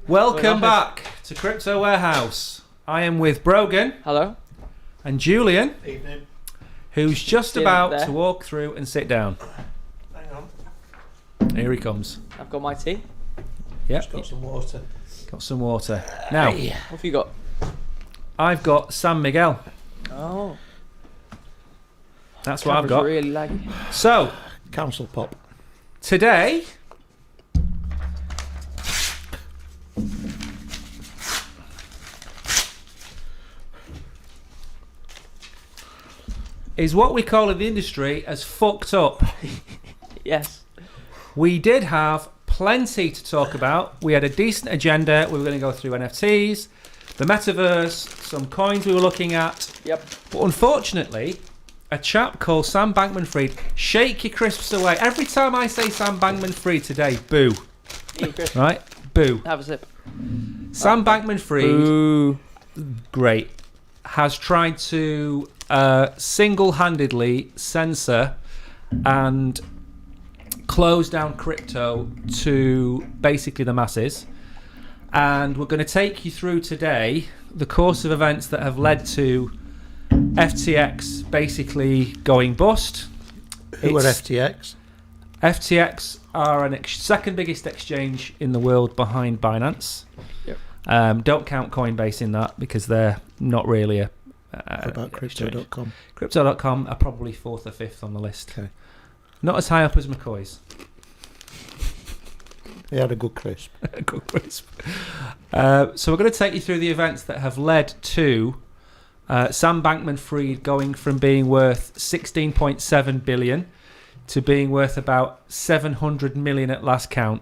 Welcome back to Crypto Warehouse. I am with Brogan. Hello. And Julian. Evening. Who's just about to walk through and sit down. Hang on. Here he comes. I've got my tea. Yep. Just got some water. Got some water. Now, What have you got? I've got San Miguel. Oh. That's what I've got. Really laggy. So, Council pop. today... is what we call in the industry as fucked up. Yes. We did have plenty to talk about. We had a decent agenda. We were going to go through NFTs, the metaverse, some coins we were looking at. Yep. But unfortunately, a chap called Sam Bankman-Fried, shake your crisps away. Every time I say Sam Bankman-Fried today, boo. Right? Boo. Have a sip. Sam Bankman-Fried, Ooh. great, has tried to single-handedly censor and close down crypto to basically the masses. And we're going to take you through today the course of events that have led to FTX basically going bust. Who are FTX? FTX are second biggest exchange in the world behind Binance. Yep. Don't count Coinbase in that because they're not really a... What about crypto.com? Crypto.com are probably fourth or fifth on the list. Okay. Not as high up as McCoy's. They had a good crisp. Good crisp. So we're going to take you through the events that have led to Sam Bankman-Fried going from being worth 16.7 billion to being worth about 700 million at last count.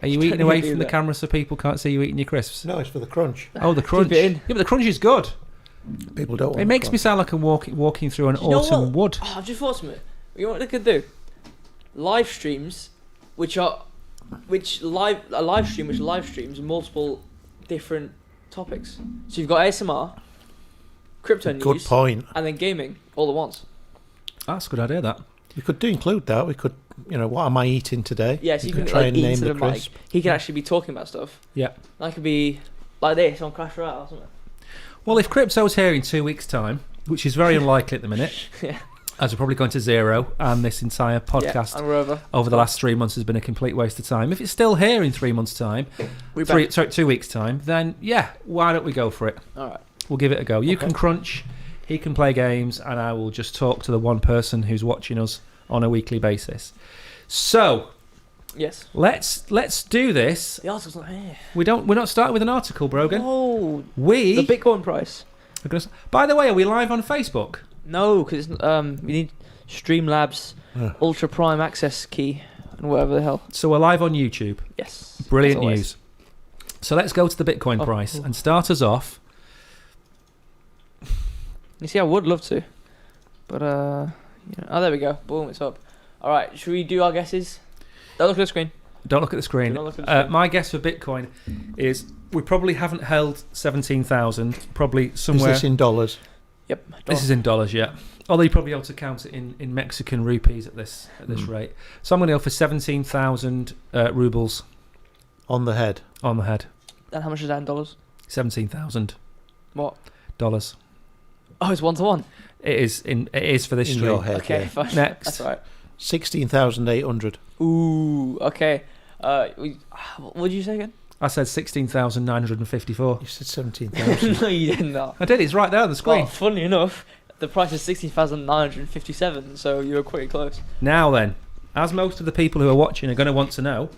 Are you eating away from the camera so people can't see you eating your crisps? No, it's for the crunch. Oh, the crunch. Keep it in. Yeah, but the crunch is good. People don't want It makes crunch. me sound like I'm walking through an Do you know autumn wood. Oh, I've just thought something. You know what they could do? Live streams, a live streams multiple different topics. So you've got ASMR, crypto news, Good point. and then gaming all at once. That's a good idea, that. We could include that. We could, what am I eating today? Yes, you can try and eat name to the the mic. crisp. He can actually be talking about stuff. Yeah. That could be like this on Clash Royale or something. Well, if crypto's here in 2 weeks' time, which is very unlikely at the minute, Yeah. as we're probably going to zero, and this entire podcast And we're over. over the last 3 months has been a complete waste of time. If it's still here in 3 months' time, We're back. 2 weeks' time, then yeah, why don't we go for it? All right. We'll give it a go. You Okay. can crunch, he can play games, and I will just talk to the one person who's watching us on a weekly basis. So Yes. let's do this. The article's not here. We're not starting with an article, Brogan. Oh, We the Bitcoin price. are gonna, by the way, are we live on Facebook? No, because we need Streamlabs Yeah. Ultra Prime access key and whatever the hell. So we're live on YouTube. Yes. Brilliant as always. news. So let's go to the Bitcoin Oh, price cool. and start us off. You see, I would love to, but oh, there we go. Boom, it's up. All right, should we do our guesses? Don't look at the screen. Don't look at the screen. Do not look at the screen. My guess for Bitcoin is we probably haven't held 17,000. Probably Is somewhere. this in dollars? Yep. This is in dollars, yeah. Although you probably be able to count it in Mexican rupees at this rate. So I'm going to go for 17,000 rubles On the head. on the head. And how much is that in dollars? 17,000 What? dollars. Oh, it's 1-to-1. It is for this In stream. your head. Okay, Yeah. fine. Next. That's all right. 16,800. Ooh, okay. What did you say again? I said 16,954. You said 17,000. No, you did not. I did. It's right there on the screen. Well, funny enough, the price is 16,957, so you were quite close. Now then, as most of the people who are watching are going to want to know,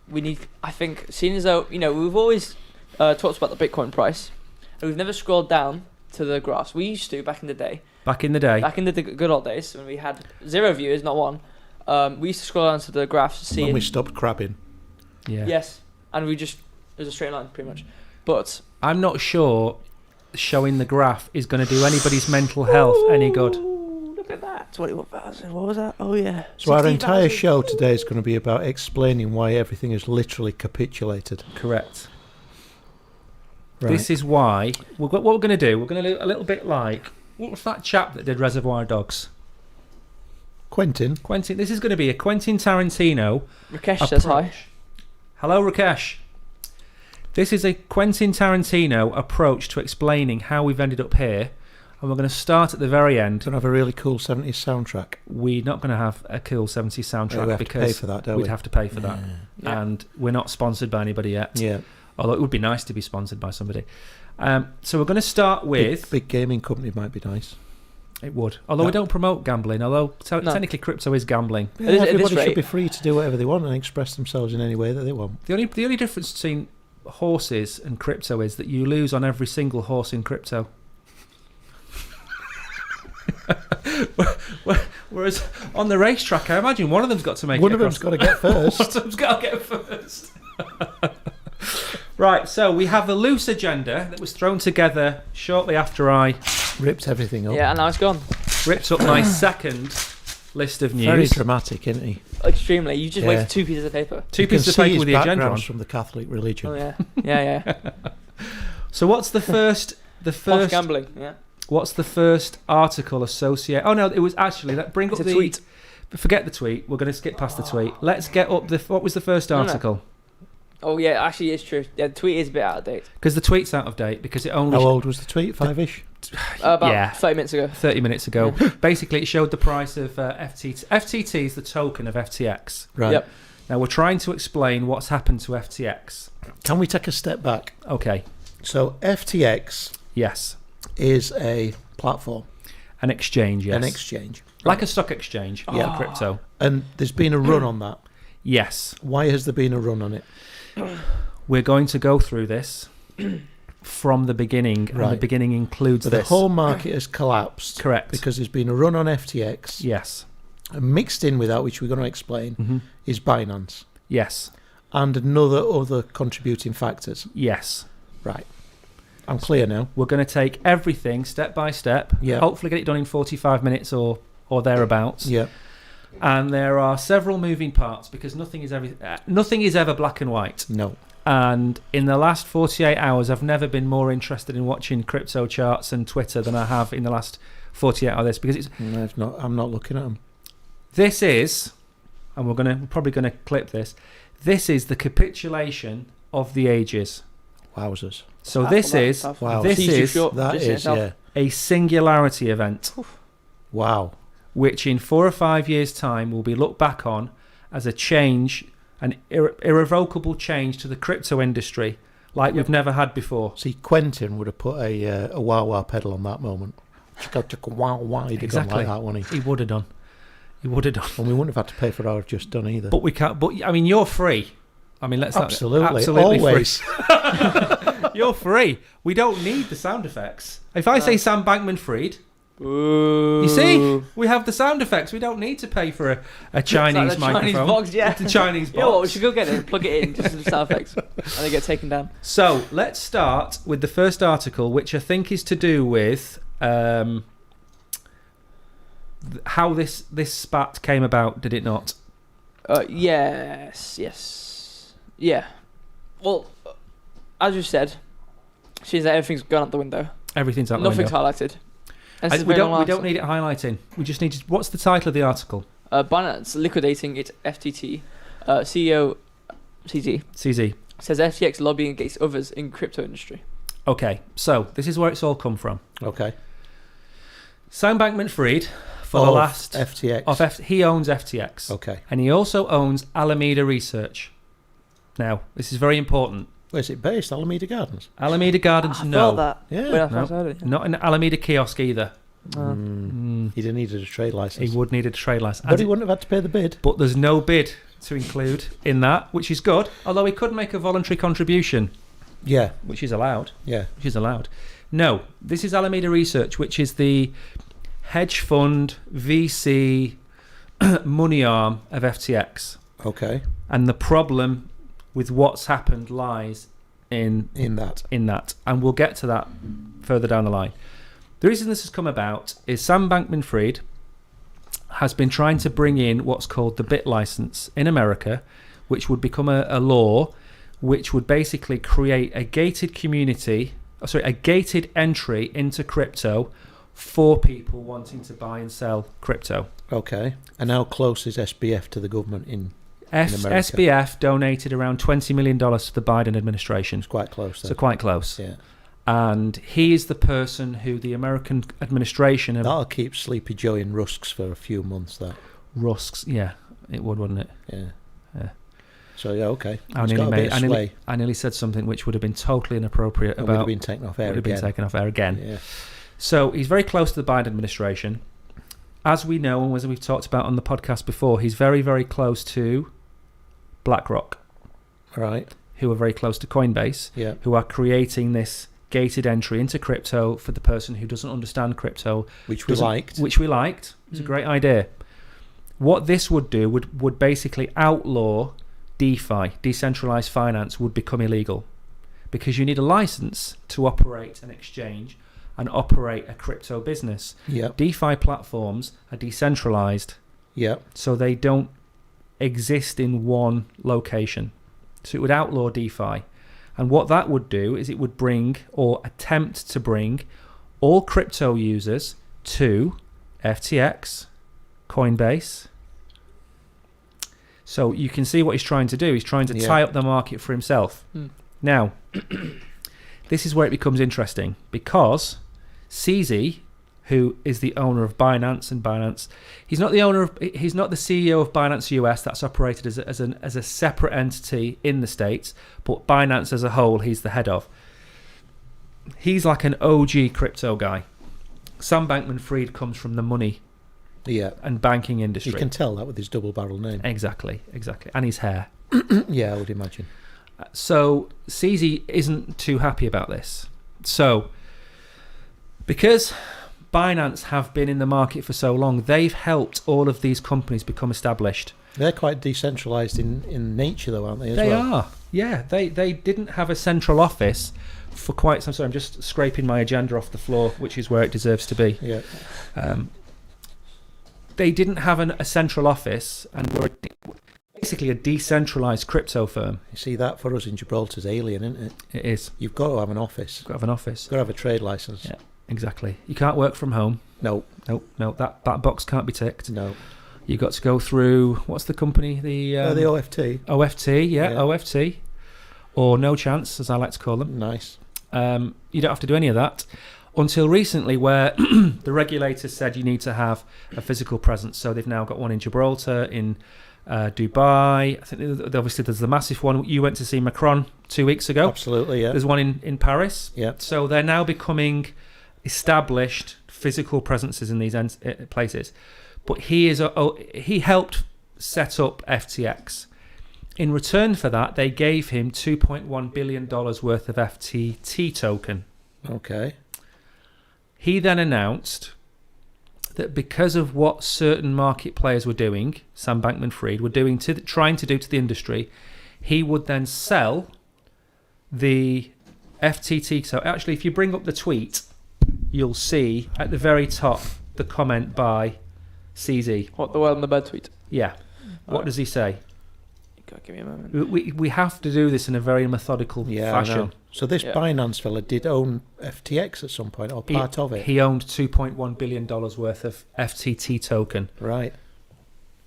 We need, I think, seeing as though, we've always talked about the Bitcoin price, and we've never scrolled down to the graphs. We used to back in the day. back in the day, Back in the good old days, when we had 0 viewers, not one, we used to scroll down to the graphs to see... When we stopped crabbing. yeah. Yes, and it was a straight line, pretty much. But... I'm not sure showing the graph is going to do anybody's mental health any good. Ooh, look at that. 21,000. What was that? Oh, yeah. So our 16,000. entire show today is going to be about explaining why everything is literally capitulated. Correct. Right. This is why what we're going to do. We're going to do a little bit like what was that chap that did Reservoir Dogs? Quentin. Quentin. This is going to be a Quentin Tarantino Rakesh says hi. approach. Hello, Rakesh. This is a Quentin Tarantino approach to explaining how we've ended up here, and we're going to start at the very end. Don't have a really cool 70s soundtrack. We're not going to have a cool 70s soundtrack we have because to pay for that, don't we'd we? have to pay for that. Yeah. And we're not sponsored by anybody yet. Yeah. Although it would be nice to be sponsored by somebody. So we're going to start with... Big gaming company might be nice. It would. Although we don't promote gambling, although technically crypto is gambling. Yeah, At this everybody rate- should be free to do whatever they want and express themselves in any way that they want. The only difference between horses and crypto is that you lose on every single horse in crypto. Whereas on the racetrack, I imagine one of them's got to make One it of them's across. got to get first. One of them's got to get first. Right, so we have a loose agenda that was thrown together shortly after I Ripped everything up. Yeah, and now it's gone. ripped up my second list of news. Very dramatic, isn't he? Extremely. You just Yeah. wasted 2 pieces of paper. Two You can pieces of see paper his with the agenda on. background's from the Catholic religion. Oh yeah, yeah. So what's the first? The Posh first. gambling. Yeah. What's the first article associated? Oh no, it was actually. Bring It's up a the tweet. Forget the tweet. We're going to skip past the tweet. Let's get up the. What was the first No, no. article? Oh yeah, actually it's true. Yeah, the tweet is a bit out of date. Because the tweet's out of date. Because it only How old was the tweet? 5-ish? About Yeah. 30 minutes ago. 30 minutes ago. Basically, it showed the price of FTT. FTT is the token of FTX. Right. Yep. Now we're trying to explain what's happened to FTX. Can we take a step back? Okay. So FTX Yes. is a platform, An exchange. Yes. an exchange. Like a stock exchange. Yeah. For crypto. And there's been a run on that. Yes. Why has there been a run on it? We're going to go through this from the beginning, and the Right. beginning includes So the this. whole market has collapsed Correct. because there's been a run on FTX. Yes. And mixed in with that, which we're going to explain, Hmm. is Binance Yes. and other contributing factors. Yes. Right. I'm clear now. We're going to take everything step by step. Yeah. Hopefully get it done in 45 minutes or thereabouts. Yeah. And there are several moving parts because nothing is ever black and white. No. And in the last 48 hours, I've never been more interested in watching crypto charts and Twitter than I have in the last 48 hours. Because it's I'm not looking at them. this is, and we're probably gonna clip this. This is the capitulation of the ages. Wowzers. So Tough, this well, is tough. Wow. this Seems too is short. That Just in is, itself. yeah. a singularity event, Wow. which in 4 or 5 years' time will be looked back on as a change, an irrevocable change to the crypto industry like we've never had before. See, Quentin would have put a wah-wah pedal on that moment. Chicka wow wow. He'd have gone Exactly. like that, wouldn't he? He would have done. He would have done. And we wouldn't have had to pay for our just done either. But we can't. But I mean, you're free. I mean, let's Absolutely. absolutely Always. free. You're free. We don't need the sound effects. If I say Sam Bankman-Fried, Ooh. you see, we have the sound effects. We don't need to pay for a Chinese It's like the microphone. Chinese box, yeah. The Chinese box. You know what? We should go get it, plug it in, just some sound effects, and they get taken down. So let's start with the first article, which I think is to do with how this spat came about. Did it not? Yes. Yeah. Well, as you said, she's that everything's gone out the window. Everything's out the Nothing's window. highlighted. And it's a We very long don't article. need it highlighting. We just need. What's the title of the article? Binance liquidating its FTT. CEO CZ CZ. says FTX lobbying against others in crypto industry. Okay, so this is where it's all come from. Okay. Sam Bankman-Fried, for the last FTX. he owns FTX, Okay. and he also owns Alameda Research. Now, this is very important. Where's it based? Alameda Gardens. Alameda Gardens, I no, felt that. Yeah. When I No. first heard it. not an Alameda kiosk either. He'd have needed a trade license. He would need a trade license, But he wouldn't have had to pay the bid. but there's no bid to include in that, which is good. Although he could make a voluntary contribution, Yeah. which is allowed. Yeah. Which is allowed. No, this is Alameda Research, which is the hedge fund VC money arm of FTX. Okay. And the problem with what's happened lies in that. and we'll get to that further down the line. The reason this has come about is Sam Bankman-Fried has been trying to bring in what's called the BIT license in America, which would become a law which would basically create a gated a gated entry into crypto for people wanting to buy and sell crypto. Okay. And how close is SBF to the government in America. SBF donated around $20 million to the Biden administration. It's quite close. So quite close. Yeah. And he is the person who the American administration... That'll keep Sleepy Joe in rusks for a few months, that. Rusks, yeah. It would, wouldn't it? Yeah. So, yeah, okay. I nearly said something which would have been totally inappropriate and would have been taken off air again. Yeah. So he's very close to the Biden administration. As we know, and as we've talked about on the podcast before, he's very, very close to BlackRock. Right. Who are very close to Coinbase. Yeah. Who are creating this gated entry into crypto for the person who doesn't understand crypto. Which we liked. It was a great idea. What this would do would basically outlaw DeFi, decentralized finance, would become illegal. Because you need a license to operate an exchange and operate a crypto business. Yep. DeFi platforms are decentralized. Yep. So they don't exist in one location. So it would outlaw DeFi. And what that would do is it would bring, or attempt to bring, all crypto users to FTX, Coinbase. So you can see what he's trying to do. He's trying to tie up the market for himself. Now, this is where it becomes interesting, because CZ, who is the owner of Binance, and Binance, he's not the CEO of Binance US. That's operated as a separate entity in the States, but Binance as a whole, he's the head of. He's like an OG crypto guy. Sam Bankman-Fried comes from the money and banking industry. You can tell that with his double-barrel name. Exactly, and his hair. Yeah, I would imagine. So CZ isn't too happy about this. So because Binance have been in the market for so long, they've helped all of these companies become established. They're quite decentralized in nature, though, aren't they? They are. Yeah, they didn't have a central office for quite some time. I'm just scraping my agenda off the floor, which is where it deserves to be. Yeah. They didn't have a central office, and were basically a decentralized crypto firm. You see, that for us in Gibraltar is alien, isn't it? It is. You've got to have an office. You've got to have an office. You've got to have a trade license. Yeah, exactly. You can't work from home. No. That box can't be ticked. No. You've got to go through, what's the company? The OFT. OFT, yeah, OFT. Or no chance, as I like to call them. Nice. You don't have to do any of that. Until recently, where the regulators said you need to have a physical presence. So they've now got one in Gibraltar, in Dubai. I think obviously there's the massive one. You went to see Macron 2 weeks ago. Absolutely, yeah. There's one in Paris. Yeah. So they're now becoming established physical presences in these places. But he helped set up FTX. In return for that, they gave him $2.1 billion worth of FTT token. Okay. He then announced that because of what certain market players were doing, Sam Bankman-Fried were trying to do to the industry, he would then sell the FTT. So actually, if you bring up the tweet, you'll see at the very top the comment by CZ. What, the well in the bed tweet? Yeah. What does he say? Give me a moment. We have to do this in a very methodical fashion. I know. So this Binance fella did own FTX at some point, or part of it? He owned $2.1 billion worth of FTT token. Right.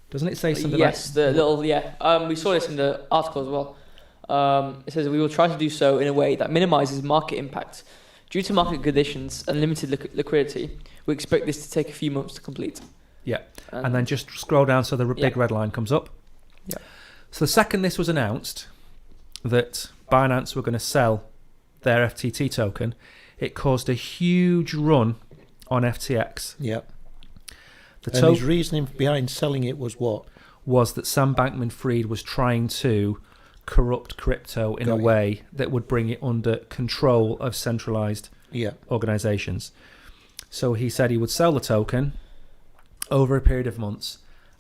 Doesn't it say something Yes, the little, we saw this in the article as well. It says, we will try to do so in a way that minimizes market impact. Due to market conditions and limited liquidity, we expect this to take a few months to complete. Yeah. And then just scroll down so the big red line comes up. Yeah. So the second this was announced that Binance were going to sell their FTT token, it caused a huge run on FTX. Yep. And his reasoning behind selling it was what? Was that Sam Bankman-Fried was trying to corrupt crypto in a way that would bring it under control of centralized organizations. So he said he would sell the token over a period of months,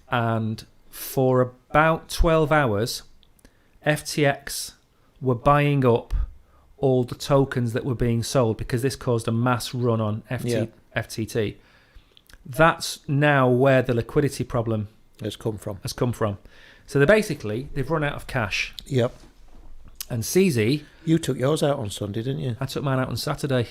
and for about 12 hours, FTX were buying up all the tokens that were being sold, because this caused a mass run on FTT. That's now where the liquidity problem has come from. So they've run out of cash. Yep. And CZ... You took yours out on Sunday, didn't you? I took mine out on Saturday.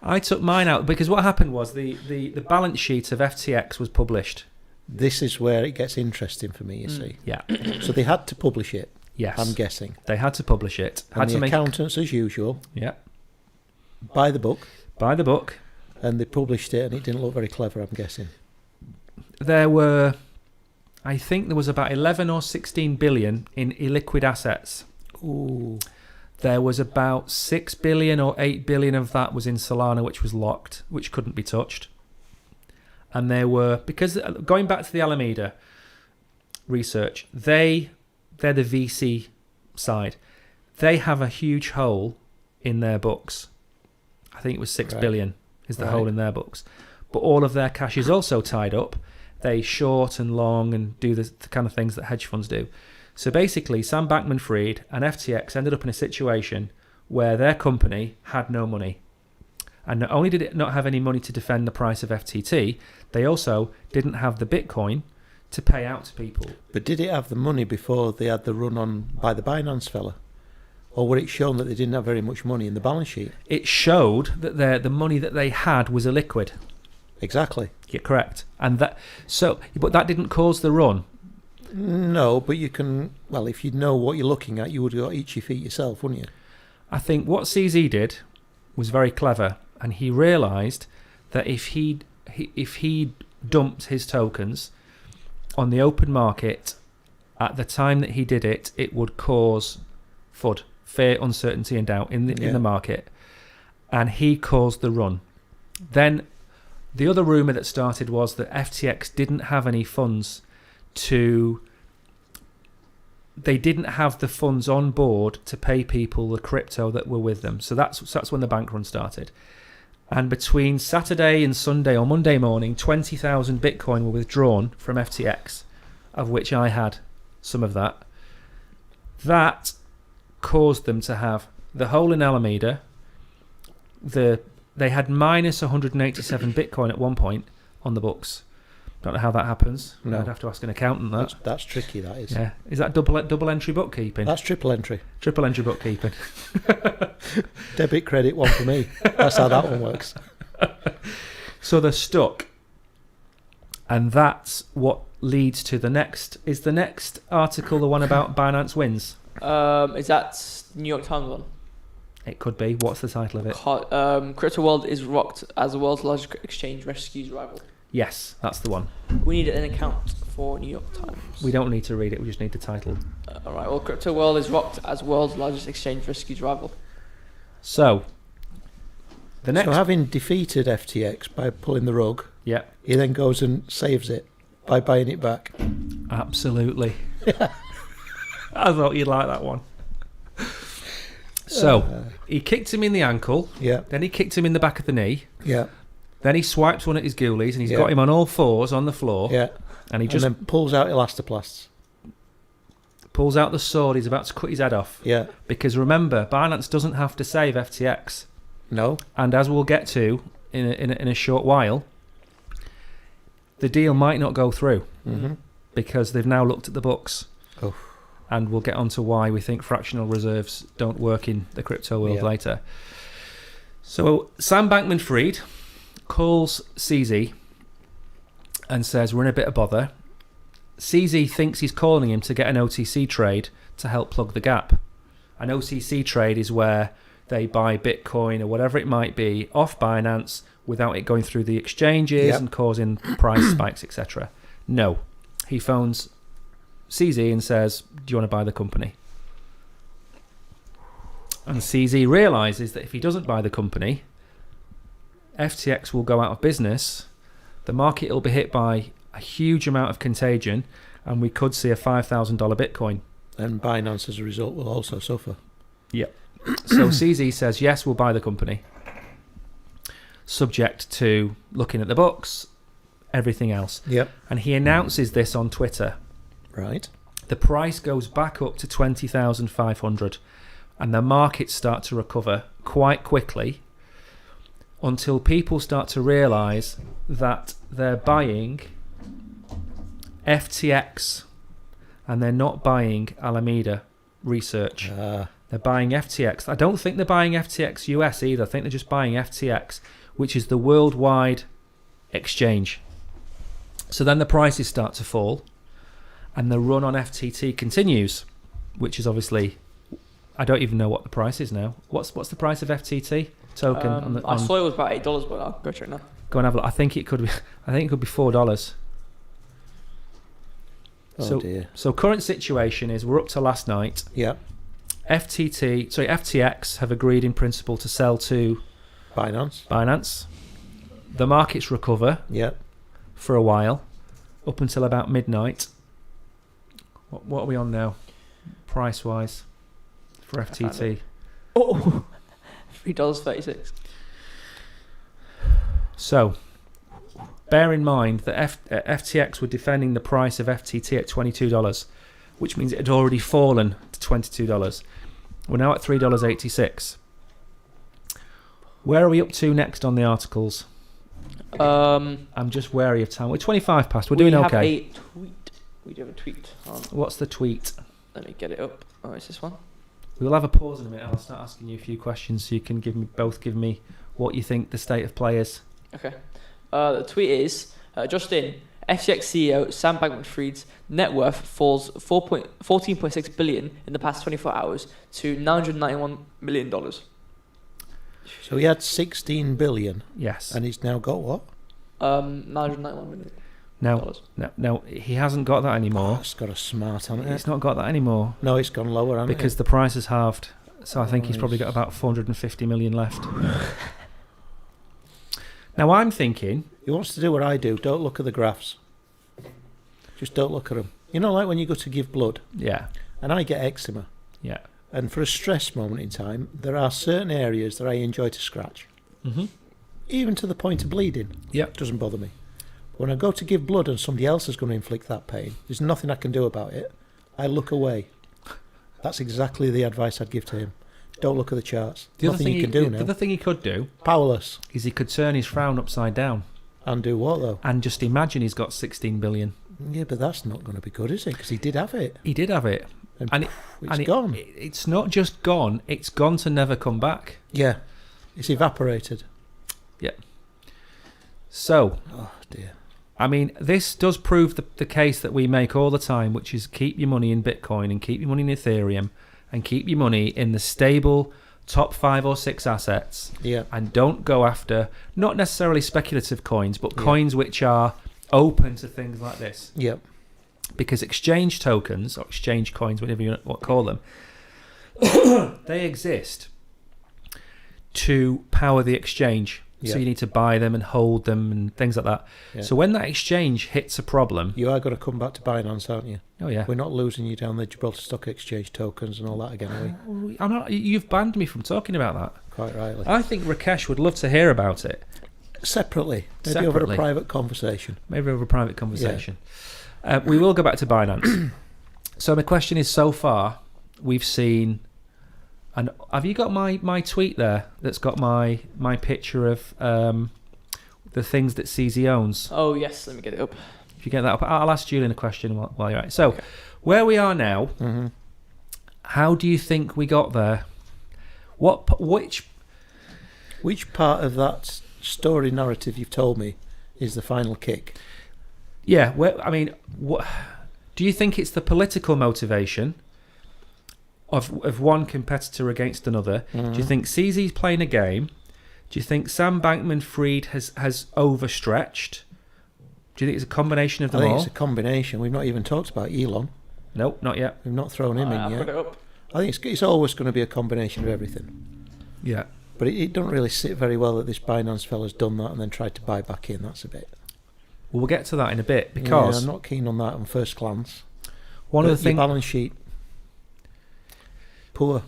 I took mine out because what happened was the balance sheet of FTX was published This is where it gets interesting for me, you see. Yeah. So they had to publish it, Yes. I'm guessing. They had to publish it. And Had the to make accountants, as usual, Yeah. buy the book, Buy the book. and they published it, and it didn't look very clever, I'm guessing. There were, I think there was about 11 or 16 billion in illiquid assets. Ooh. There was about 6 billion or 8 billion of that was in Solana, which was locked, which couldn't be touched. And there were, because going back to the Alameda research, they're the VC side. They have a huge hole in their books. I think it was 6 billion is the hole in their books. But all of their cash is also tied up. They short and long and do the kind of things that hedge funds do. So basically, Sam Bankman-Fried and FTX ended up in a situation where their company had no money. And not only did it not have any money to defend the price of FTT, they also didn't have the Bitcoin to pay out to people. But did it have the money before they had the run on by the Binance fella? Or were it shown that they didn't have very much money in the balance sheet? It showed that the money that they had was illiquid. Exactly. You're correct. And but that didn't cause the run. No, but you can, well, if you know what you're looking at, you would go eat your feet yourself, wouldn't you? I think what CZ did was very clever, and he realised that if he dumped his tokens on the open market at the time that he did it, it would cause FUD, fear, uncertainty and doubt in the market. And he caused the run. Then the other rumour that started was that FTX didn't have any funds they didn't have the funds on board to pay people the crypto that were with them. So that's when the bank run started. And between Saturday and Sunday or Monday morning, 20,000 Bitcoin were withdrawn from FTX, of which I had some of that. That caused them to have the hole in Alameda. They had minus 187 Bitcoin at one point on the books. Don't know how that happens. No. I'd have to ask an accountant that. That's tricky, that is. Yeah. Is that double entry bookkeeping? That's triple entry. Triple entry bookkeeping. Debit, credit, one for me. That's how that one works. So they're stuck. And that's what leads to the next. Is the next article the one about Binance wins? Is that New York Times one? It could be. What's the title of it? Crypto world is rocked as the world's largest exchange rescues rival. Yes, that's the one. We need an account for New York Times. We don't need to read it. We just need the title. All right. Well, crypto world is rocked as world's largest exchange rescues rival. So, the next. So having defeated FTX by pulling the rug, Yeah, he then goes and saves it by buying it back. absolutely. I thought you'd like that one. So, he kicked him in the ankle. Yeah, Then he kicked him in the back of the knee. yeah, Then he swipes one at his ghoulies and he's Yeah. got him on all fours on the floor. yeah. And he And just then pulls out elastoplasts. pulls out the sword. He's about to cut his head off. Yeah. Because remember, Binance doesn't have to save FTX. No. And as we'll get to in a short while, the deal might not go through Mm-hmm. because they've now looked at the books. Oh. And we'll get on to why we think fractional reserves don't work in the crypto world Yeah. later. So Sam Bankman-Fried calls CZ and says, we're in a bit of bother. CZ thinks he's calling him to get an OTC trade to help plug the gap. An OTC trade is where they buy Bitcoin or whatever it might be off Binance without it going through the exchanges Yep. and causing price spikes, etc. No. He phones CZ and says, do you want to buy the company? And CZ realises that if he doesn't buy the company, FTX will go out of business, the market will be hit by a huge amount of contagion, and we could see a $5,000 Bitcoin. And Binance, as a result, will also suffer. So CZ says, yes, we'll buy the company, subject to looking at the books, everything else. Yep. And he announces this on Twitter. Right. The price goes back up to 20,500, and the markets start to recover quite quickly until people start to realise that they're buying FTX and they're not buying Alameda research. They're buying FTX. I don't think they're buying FTX US either. I think they're just buying FTX, which is the worldwide exchange. So then the prices start to fall, and the run on FTT continues, which is obviously, I don't even know what the price is now. What's the price of FTT token? I saw it was about $8, but I'll go check now. Go and have a look. I think it could be $4. Oh dear. So current situation is we're up to last night. Yeah. FTX have agreed in principle to sell to Binance. The markets recover Yeah. for a while, up until about midnight. What are we on now, price wise, for FTT? Oh, $3.36. So, bear in mind that FTX were defending the price of FTT at $22, which means it had already fallen to $22. We're now at $3.86. Where are we up to next on the articles? I'm just wary of time. We're 25 past. We're doing okay. We do have a tweet. What's the tweet? Let me get it up. Oh, it's this one. We'll have a pause in a minute. I'll start asking you a few questions so you can give me what you think the state of play is. Okay. The tweet is, just in, FTX CEO Sam Bankman-Fried's net worth falls 14.6 billion in the past 24 hours to $991 million. So he had 16 billion. Yes. And he's now got what? $991 million. No, he hasn't got that anymore. Oh, it's got a smart on it. It's not got that anymore. No, it's gone lower, hasn't because it? the price has halved. So I think he's probably got about 450 million left. Now I'm thinking... He wants to do what I do. Don't look at the graphs. Just don't look at them. You know, like when you go to give blood? Yeah. And I get eczema. Yeah. And for a stress moment in time, there are certain areas that I enjoy to scratch. Mm-hmm. Even to the point of bleeding. Yep. Doesn't bother me. When I go to give blood and somebody else is going to inflict that pain, there's nothing I can do about it. I look away. That's exactly the advice I'd give to him. Don't look at the charts. Nothing you can do now. The other thing he could do... Powerless. ...is he could turn his frown upside down. And do what, though? And just imagine he's got 16 billion. Yeah, but that's not going to be good, is it? Because he did have it. He did have it. And it's gone. It's not just gone, it's gone to never come back. Yeah. It's evaporated. Yeah. So... Oh, dear. I mean, this does prove the case that we make all the time, which is keep your money in Bitcoin and keep your money in Ethereum and keep your money in the stable top 5 or 6 assets. Yeah. And don't go after, not necessarily speculative coins, but coins which are open to things like this. Yeah. Because exchange tokens, or exchange coins, whatever you want to call them, they exist to power the exchange. Yeah. So you need to buy them and hold them and things like that. Yeah. So when that exchange hits a problem... You are going to come back to Binance, aren't you? Oh, yeah. We're not losing you down the Gibraltar Stock Exchange tokens and all that again, are we? I'm not. You've banned me from talking about that. Quite rightly. I think Rakesh would love to hear about it. Separately. Maybe over a private conversation. We will go back to Binance. So my question is, so far, we've seen... And have you got my tweet there that's got my picture of the things that CZ owns? Oh, yes. Let me get it up. If you get that up, I'll ask Julian a question while you're at it. So, where we are now, how do you think we got there? Which part of that story narrative you've told me is the final kick? Yeah, what do you think it's the political motivation of one competitor against another? Do you think CZ's playing a game? Do you think Sam Bankman-Fried has overstretched? Do you think it's a combination of them all? I think it's a combination. We've not even talked about Elon. Nope, not yet. We've not thrown him in yet. Put it up. I think it's always going to be a combination of everything. Yeah. But it don't really sit very well that this Binance fella's done that and then tried to buy back in. That's a bit... Well, we'll get to that in a bit because... Yeah, I'm not keen on that on first glance. One of the things... balance sheet... Poor.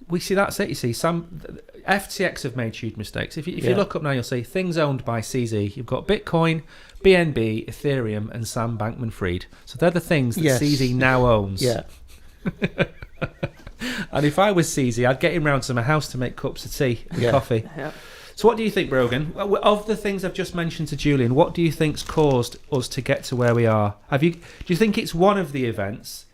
We see that's it. You see, FTX have made huge mistakes. If you look up now, you'll see things owned by CZ. You've got Bitcoin, BNB, Ethereum, and Sam Bankman-Fried. So they're the things that CZ now owns. Yeah. And if I was CZ, I'd get him round to my house to make cups of tea and coffee. Yeah. So what do you think, Brogan? Of the things I've just mentioned to Julian, what do you think's caused us to get to where we are? Do you think it's one of the events,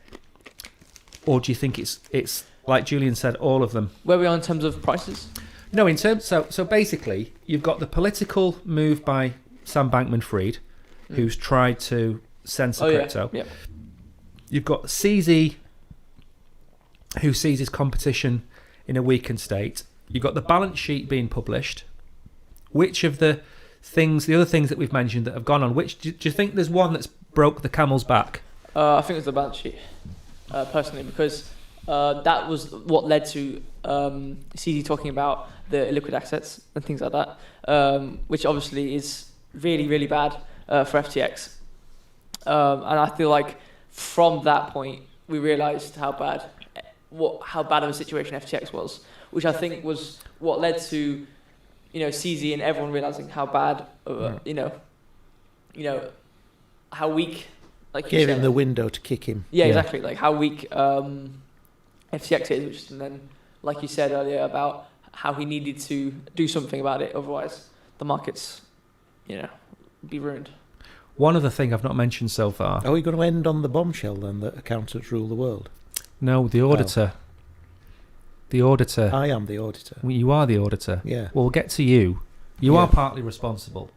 or do you think it's like Julian said, all of them? Where we are in terms of prices? No, in terms... So basically, you've got the political move by Sam Bankman-Fried. who's tried to censor crypto. Yeah. You've got CZ, who sees his competition in a weakened state. You've got the balance sheet being published. Which of the other things that we've mentioned that have gone on, do you think there's one that's broke the camel's back? I think it's the balance sheet, personally, because that was what led to CZ talking about the illiquid assets and things like that, which obviously is really, really bad for FTX. And I feel like from that point, we realised how bad of a situation FTX was, which I think was what led to, CZ and everyone realising how bad, how weak. Like gave him the window to kick him. Yeah, exactly. Like how weak FTX is, and then, like you said earlier, about how he needed to do something about it, otherwise the markets, be ruined. One other thing I've not mentioned so far. Are we going to end on the bombshell then that accountants rule the world? No, the auditor. Oh. The auditor. I am the auditor. Well, you are the auditor. Yeah. Well, we'll get to you. You are partly responsible.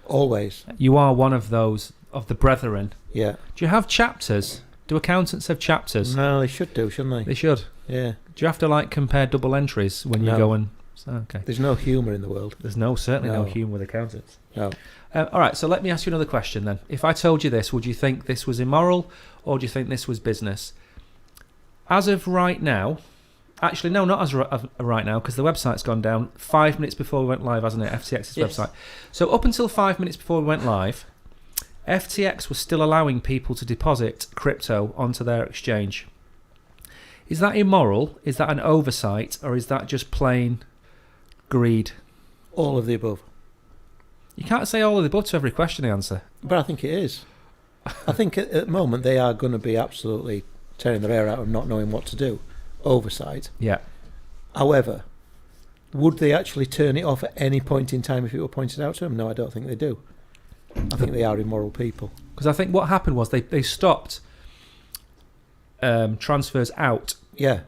Always. You are one of those, of the brethren. Yeah. Do you have chapters? Do accountants have chapters? No, they should do, shouldn't they? They should. Yeah. Do you have to compare double entries when you go and... Okay. There's no humour in the world. There's certainly no humour with accountants. No. All right, so let me ask you another question then. If I told you this, would you think this was immoral, or do you think this was business? As of right now... Actually, no, not as of right now, because the website's gone down 5 minutes before we went live, hasn't it? FTX's website. So up until 5 minutes before we went live, FTX was still allowing people to deposit crypto onto their exchange. Is that immoral? Is that an oversight? Or is that just plain greed? All of the above. You can't say all of the above to every question I answer. But I think it is. I think at the moment they are going to be absolutely tearing their hair out and not knowing what to do. Oversight. Yeah. However, would they actually turn it off at any point in time if it were pointed out to them? No, I don't think they do. I think they are immoral people. Because I think what happened was they stopped transfers out. Yeah,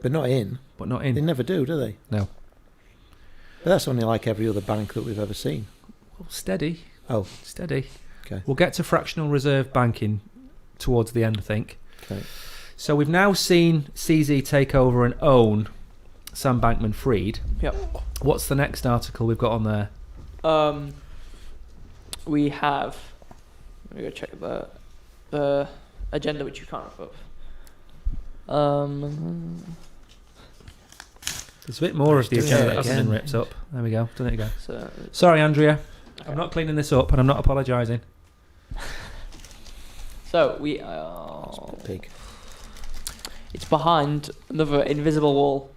but not in. But not in. They never do they? No. But that's only like every other bank that we've ever seen. Well, steady. Oh. Steady. Okay. We'll get to fractional reserve banking towards the end, I think. Okay. So we've now seen CZ take over and own Sam Bankman-Fried. Yep. What's the next article we've got on there? We have... Let me go check the agenda, which you can't rip up. There's a bit more of the agenda that hasn't been ripped up. There we go. Done it again. So, sorry, Andrea. I'm not cleaning this up, and I'm not apologising. So we are... Big. It's behind another invisible wall.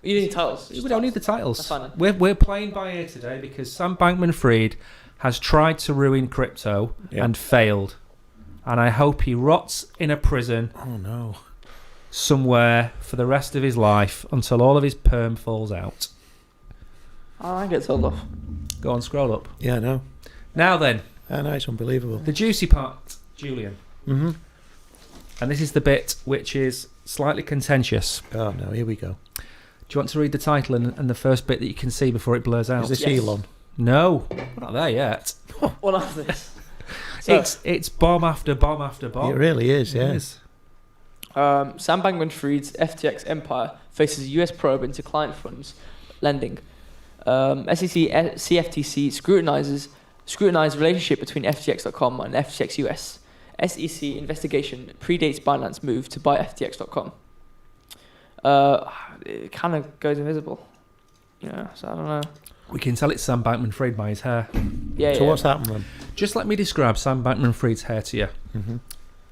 You need titles. We don't need the titles. That's fine We're playing by ear today because Sam Bankman-Fried has tried to ruin crypto and failed. And I hope he rots in a prison somewhere for the rest of his life until all of his perm falls out. I get told off. Go on, scroll up. Yeah, I know. Now then. I know, it's unbelievable. The juicy part, Julian. Mm-hmm. And this is the bit which is slightly contentious. Oh, no, here we go. Do you want to read the title and the first bit that you can see before it blurs out? Is this Elon? No, we're not there yet. What after this? So, it's bomb after bomb after bomb. It really is, yeah. It is. Sam Bankman-Fried's FTX empire faces a US probe into client funds lending. SEC CFTC scrutinized relationship between FTX.com and FTX US. SEC investigation predates Binance move to buy FTX.com. It kind of goes invisible. Yeah, so I don't know. We can tell it's Sam Bankman-Fried by his hair. Yeah. So what's happened then? Just let me describe Sam Bankman-Fried's hair to you. Mm-hmm.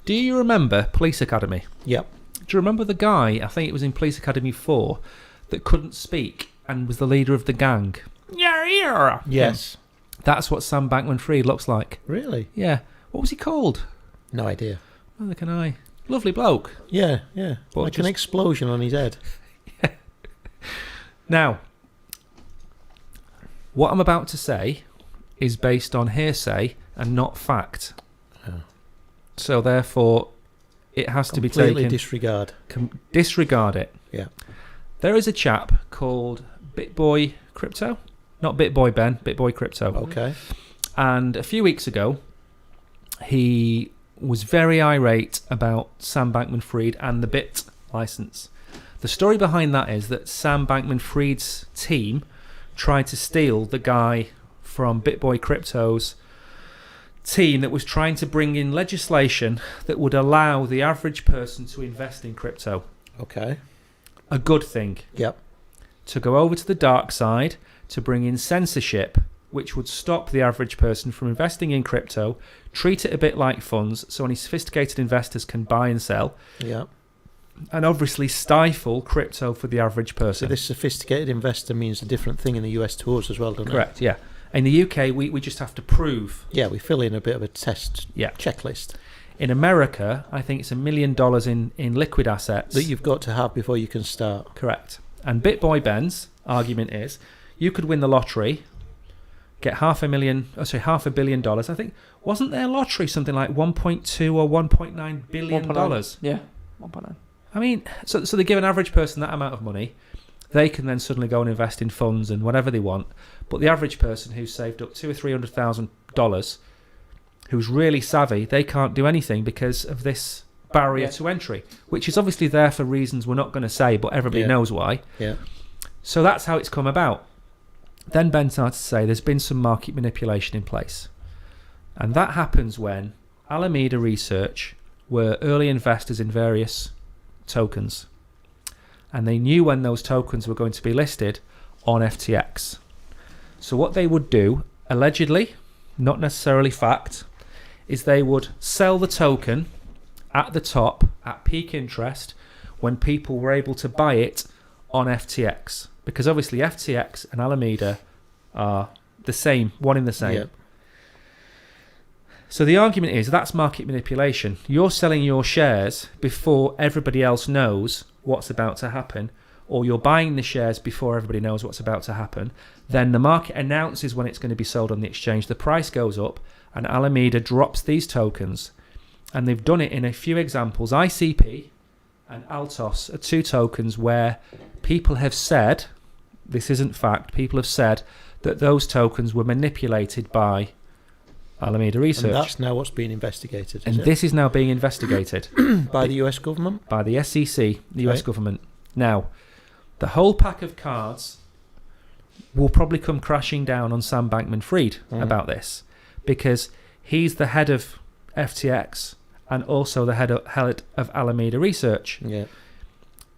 Do you remember Police Academy? Yep. Do you remember the guy, I think it was in Police Academy 4, that couldn't speak and was the leader of the gang? Yeah. Yes. That's what Sam Bankman-Fried looks like. Really? Yeah. What was he called? No idea. Neither can I. Lovely bloke. Yeah. But like an explosion on his head. Yeah. Now, what I'm about to say is based on hearsay and not fact. Oh. So therefore, it has to be taken... Completely disregard. Disregard it. Yeah. There is a chap called BitBoy Crypto. Not BitBoy Ben, BitBoy Crypto. Okay. And a few weeks ago, he was very irate about Sam Bankman-Fried and the BIT license. The story behind that is that Sam Bankman-Fried's team tried to steal the guy from BitBoy Crypto's team that was trying to bring in legislation that would allow the average person to invest in crypto. Okay. A good thing. Yep. To go over to the dark side, to bring in censorship, which would stop the average person from investing in crypto, treat it a bit like funds so only sophisticated investors can buy and sell. Yeah. And obviously stifle crypto for the average person. So this sophisticated investor means a different thing in the US to us as well, doesn't it? Correct, yeah. In the UK, we just have to prove. Yeah, we fill in a bit of a test checklist. In America, I think it's $1 million in liquid assets. That you've got to have before you can start. Correct. And BitBoy Ben's argument is, you could win the lottery, get $500 million. I think, wasn't their lottery something like 1.2 or 1.9 billion dollars? Yeah, 1.9. I mean, so they give an average person that amount of money, they can then suddenly go and invest in funds and whatever they want. But the average person who's saved up $200,000 or $300,000, who's really savvy, they can't do anything because of this barrier to entry, which is obviously there for reasons we're not going to say, but everybody knows why. Yeah. So that's how it's come about. Then Ben started to say there's been some market manipulation in place. And that happens when Alameda Research were early investors in various tokens. And they knew when those tokens were going to be listed on FTX. So what they would do, allegedly, not necessarily fact, is they would sell the token at the top at peak interest when people were able to buy it on FTX. Because obviously FTX and Alameda are the same, one in the same. Yep. So the argument is that's market manipulation. You're selling your shares before everybody else knows what's about to happen, or you're buying the shares before everybody knows what's about to happen. Then the market announces when it's going to be sold on the exchange. The price goes up and Alameda drops these tokens. And they've done it in a few examples. ICP and Altos are two tokens where people have said, this isn't fact, people have said that those tokens were manipulated by Alameda Research. And that's now what's being investigated. And this is now being investigated. By the US government? By the SEC, the US government. Now, the whole pack of cards will probably come crashing down on Sam Bankman-Fried about this, because he's the head of FTX and also the head of Alameda Research. Yeah.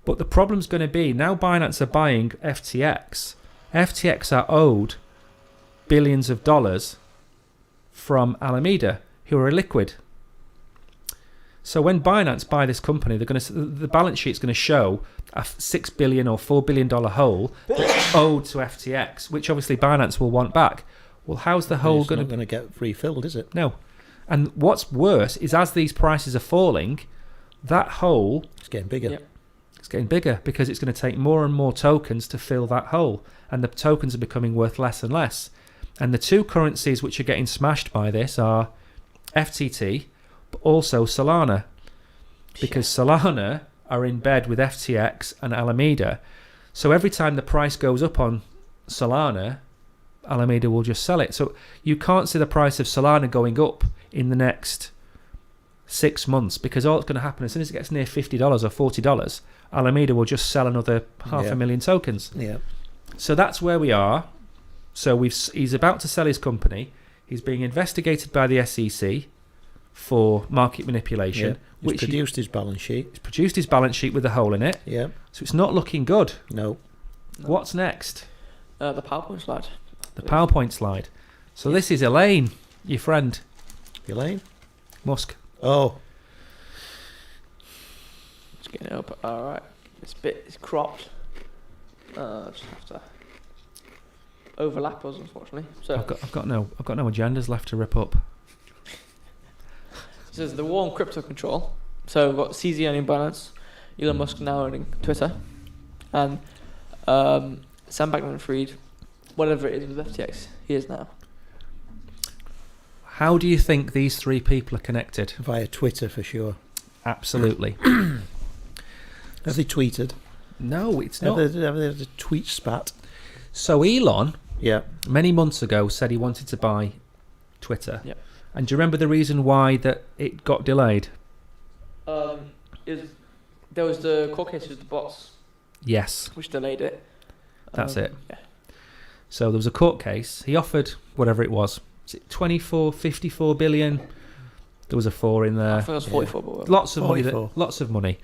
But the problem's going to be, now Binance are buying FTX. FTX are owed billions of dollars from Alameda, who are illiquid. So when Binance buy this company, the balance sheet's going to show a $6 billion or $4 billion hole that's owed to FTX, which obviously Binance will want back. Well, how's the hole going to get refilled, is it? No. And what's worse is as these prices are falling, that hole... It's getting bigger. Yep. It's getting bigger because it's going to take more and more tokens to fill that hole. And the tokens are becoming worth less and less. And the two currencies which are getting smashed by this are FTT, but also Solana. Because Solana are in bed with FTX and Alameda. So every time the price goes up on Solana, Alameda will just sell it. So you can't see the price of Solana going up in the next 6 months, because all that's going to happen as soon as it gets near $50 or $40, Alameda will just sell another 500,000 tokens. Yeah. So that's where we are. So he's about to sell his company. He's being investigated by the SEC for market manipulation. Yeah. He's produced his balance sheet. He's produced his balance sheet with a hole in it. Yeah. So it's not looking good. No. What's next? The PowerPoint slide. The PowerPoint slide. So this is Elaine, your friend. Elaine? Musk. Oh. Just getting it up. Alright. This bit is cropped. Just have to overlap us, unfortunately. So I've got no agendas left to rip up. This is the war on crypto control. So we've got CZ owning Binance, Elon Musk now owning Twitter, and Sam Bankman-Fried, whatever it is with FTX, he is now. How do you think these three people are connected? Via Twitter, for sure. Absolutely. Have they tweeted? No, it's not. Have they had a tweet spat? So Elon, Yeah. many months ago, said he wanted to buy Twitter. Yep. And do you remember the reason why that it got delayed? There was the court case with the bots, Yes, which delayed it. that's it. Yeah. So there was a court case. He offered whatever it was. Is it 24, 54 billion? There was a 4 in I there. think it was 44. But Lots of money. 44. Lots of money.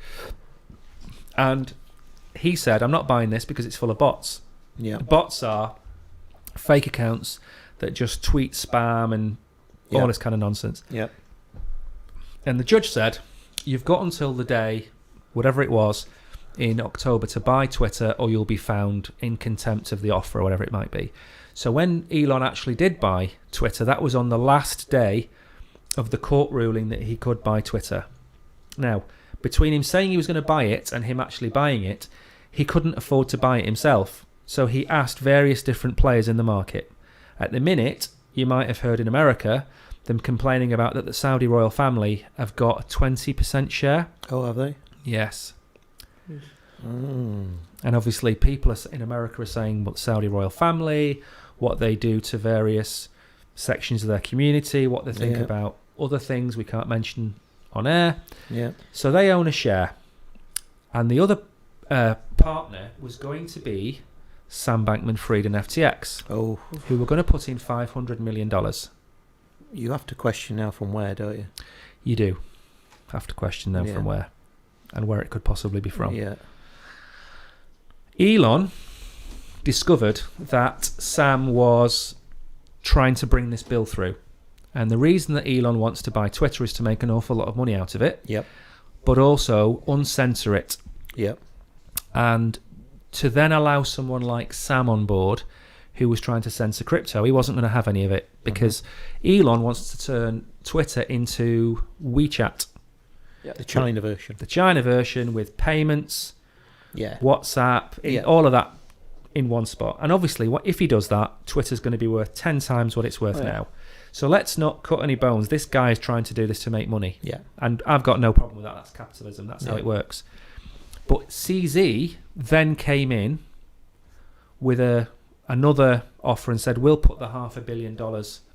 And he said, I'm not buying this because it's full of bots. Yeah. Bots are fake accounts that just tweet spam and all this kind of nonsense. Yep. And the judge said, you've got until the day, whatever it was, in October to buy Twitter, or you'll be found in contempt of the offer, or whatever it might be. So when Elon actually did buy Twitter, that was on the last day of the court ruling that he could buy Twitter. Now, between him saying he was going to buy it and him actually buying it, he couldn't afford to buy it himself. So he asked various different players in the market. At the minute, you might have heard in America them complaining about that the Saudi royal family have got a 20% share. Oh, have they? Yes. Mm. And obviously people in America are saying what the Saudi royal family, what they do to various sections of their community, what they think about other things we can't mention on air. Yeah. So they own a share. And the other partner was going to be Sam Bankman-Fried and FTX, Oh, who were going to put in $500 million. you have to question now from where, don't you? You do have to question them from where and where it could possibly be from. Yeah. Elon discovered that Sam was trying to bring this bill through. And the reason that Elon wants to buy Twitter is to make an awful lot of money out of it, Yep. but also uncensor it. Yep. And to then allow someone like Sam on board who was trying to censor crypto, he wasn't going to have any of it because Elon wants to turn Twitter into WeChat. The China version. The China version with payments, Yeah. WhatsApp, all of that in one spot. And obviously, if he does that, Twitter's going to be worth 10 times what it's worth now. So let's not cut any bones. This guy is trying to do this to make money. Yeah. And I've got no problem with that. That's capitalism. That's how it works. But CZ then came in with another offer and said, we'll put the $500 million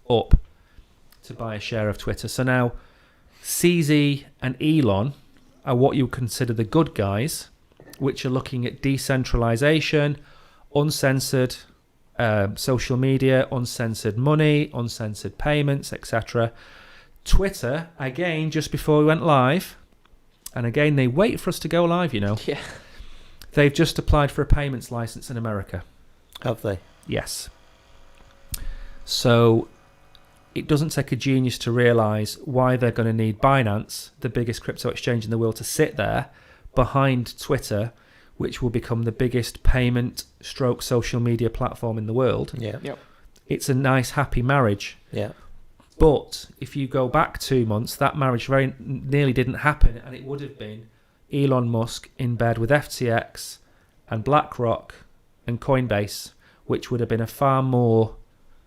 up to buy a share of Twitter. So now CZ and Elon are what you would consider the good guys, which are looking at decentralization, uncensored social media, uncensored money, uncensored payments, etc. Twitter, again, just before we went live, and again, they wait for us to go live, you know. Yeah. They've just applied for a payments license in America. Have they? Yes. So it doesn't take a genius to realise why they're going to need Binance, the biggest crypto exchange in the world, to sit there behind Twitter, which will become the biggest payment stroke social media platform in the world. Yeah. Yep. It's a nice, happy marriage. Yeah. But if you go back 2 months, that marriage very nearly didn't happen, and it would have been Elon Musk in bed with FTX and BlackRock and Coinbase, which would have been a far more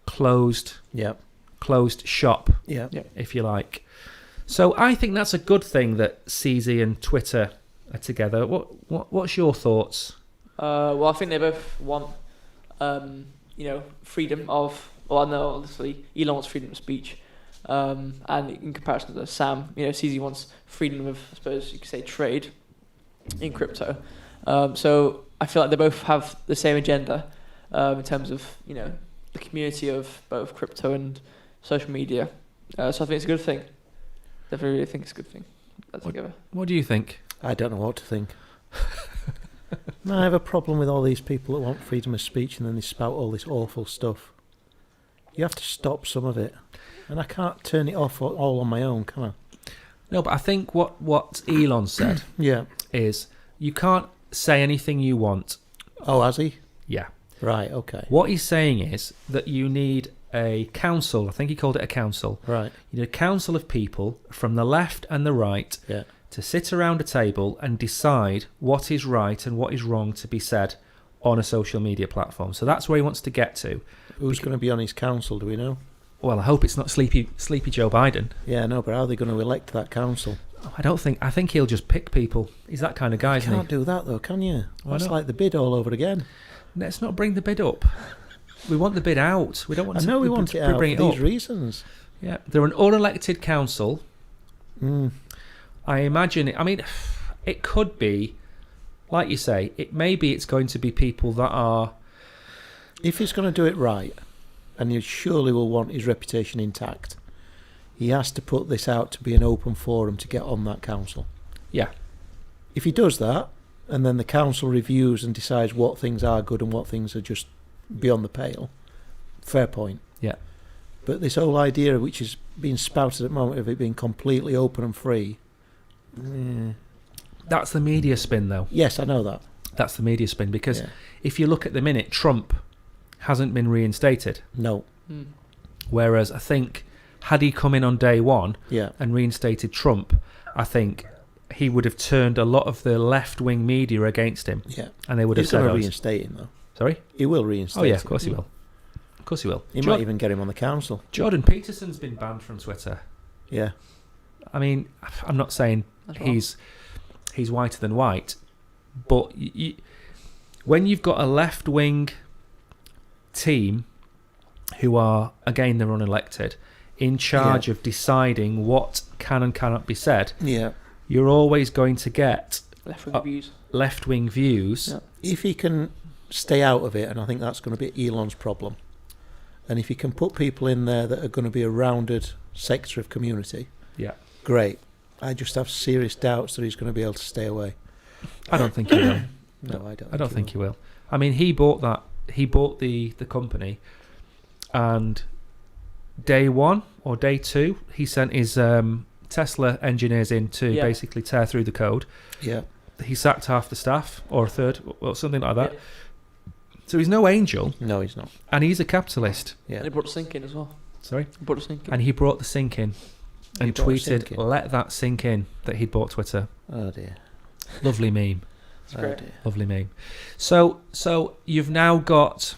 closed shop, if you like. So I think that's a good thing that CZ and Twitter are together. What's your thoughts? Well, I think they both want, freedom of. Well, I know obviously Elon wants freedom of speech, and in comparison to Sam, CZ wants freedom of, I suppose you could say, trade in crypto. So I feel like they both have the same agenda in terms of the community of both crypto and social media. So I think it's a good thing. Definitely really think it's a good thing. Together. What do you think? I don't know what to think. No, I have a problem with all these people that want freedom of speech and then they spout all this awful stuff. You have to stop some of it. And I can't turn it off all on my own, can I? No, but I think what Elon said is you can't say anything you want. Oh, has he? Yeah. Right, okay. What he's saying is that you need a council. I think he called it a council. Right. You need a council of people from the left and the right to sit around a table and decide what is right and what is wrong to be said on a social media platform. So that's where he wants to get to. Who's going to be on his council, do we know? Well, I hope it's not sleepy Joe Biden. Yeah, no, but how are they going to elect that council? I think he'll just pick people. He's that kind of guy, isn't he? You can't do that, though, can you? Why That's not? like the bid all over again. Let's not bring the bid up. We want the bid out. We don't want I know we want it out for these reasons. Yeah, they're an unelected council. Mm. I imagine it. I mean, it could be, like you say, it's going to be people that are. If he's going to do it right, and he surely will want his reputation intact, he has to put this out to be an open forum to get on that council. Yeah. If he does that, and then the council reviews and decides what things are good and what things are just beyond the pale, fair point. Yeah. But this whole idea, which is being spouted at the moment, of it being completely open and free. That's the media spin, though. Yes, I know that. That's the media spin, because if you look at the minute, Trump hasn't been reinstated. No. Whereas I think, had he come in on day one and reinstated Trump, I think he would have turned a lot of the left-wing media against him. Yeah. And they would have He's said... going to reinstate him, though. Sorry? He will reinstate him. Oh, yeah, of course he will. Of course he will. He might even get him on the council. Jordan Peterson's been banned from Twitter. Yeah. I mean, I'm not saying he's whiter than white, but when you've got a left-wing team who are, again, they're unelected, in charge of deciding what can and cannot be said, you're always going to get left-wing views. Yeah. If he can stay out of it, and I think that's going to be Elon's problem, and if he can put people in there that are going to be a rounded sector of community, great. I just have serious doubts that he's going to be able to stay away. I don't think he will. No, I don't. I don't think he will. I mean, he bought the company, and day one or day two, he sent his Tesla engineers in to basically tear through the code. Yeah. He sacked half the staff, or a third, or something like that. Yeah. So he's no angel. No, he's not. And he's a capitalist. Yeah. And he brought the sink in as well. Sorry? He brought the sink in. And he brought the sink in. And tweeted, let that sink in, that he'd bought Twitter. Oh, dear. Lovely meme. It's great. Dear. Lovely meme. So you've now got...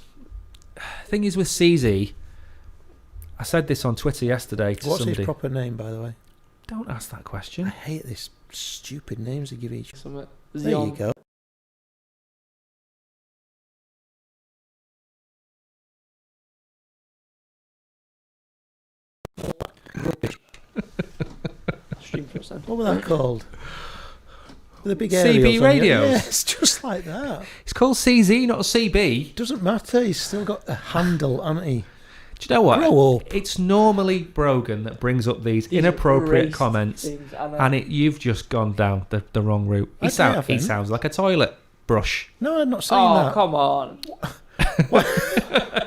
thing is with CZ... I said this on Twitter yesterday to somebody. What's his proper name, by the way? Don't ask that question. I hate this stupid names they give each. There you go. What was that called? With the big CB radios? Yeah, it's just like that. It's called CZ, not CB. Doesn't matter. He's still got a handle, hasn't he? Do you know what? Grow up. It's normally Brogan that brings up these inappropriate comments, and you've just gone down the wrong route. He sounds like a toilet brush. No, I'm not saying that. Oh, come on.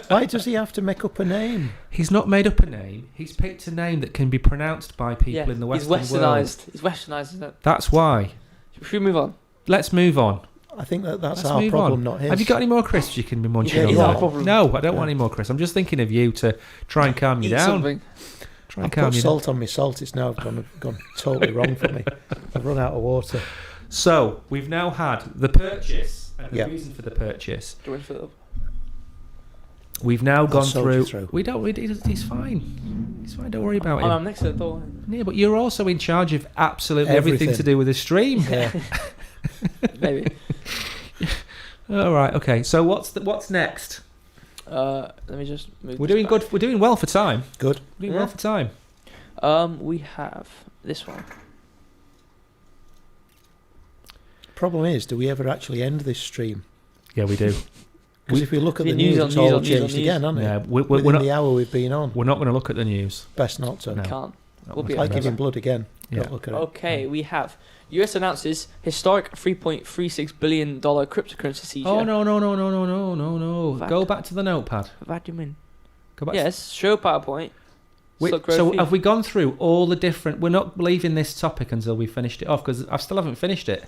Why does he have to make up a name? He's not made up a name. He's picked a name that can be pronounced by people in the Western world. He's westernised, isn't it? That's why. Should we move on? Let's move on. I think that's our problem, not his. Have you got any more crisps you can be munching on? No, I don't want any more crisps. I'm just thinking of you to try and calm you down. Something. Try and calm you down. I've put salt on my salt. It's now gone totally wrong for me. I've run out of water. So, we've now had the purchase and the reason for the purchase. We've now gone through. He's fine. He's fine. Don't worry about him. I'm next to the door. Yeah, but you're also in charge of absolutely everything to do with the stream. Yeah. Maybe. All right. Okay. So what's next? Let me just move. We're doing good. We're doing well for time. Good. We're doing well for time. We have this one. Problem is, do we ever actually end this stream? Yeah, we do. Because if we look at the news, it's all changed again, hasn't it? Yeah, we're not, the hour we've been on. We're not going to look at the news. Best not to. No. Can't. We'll be like giving blood again. Yeah. Don't look at it. Okay, we have US announces historic $3.36 billion cryptocurrency seizure. Oh no! Go back to the notepad. What do you mean? Go back. Yes, show PowerPoint. So have we gone through all the different? We're not leaving this topic until we finished it off because I still haven't finished it.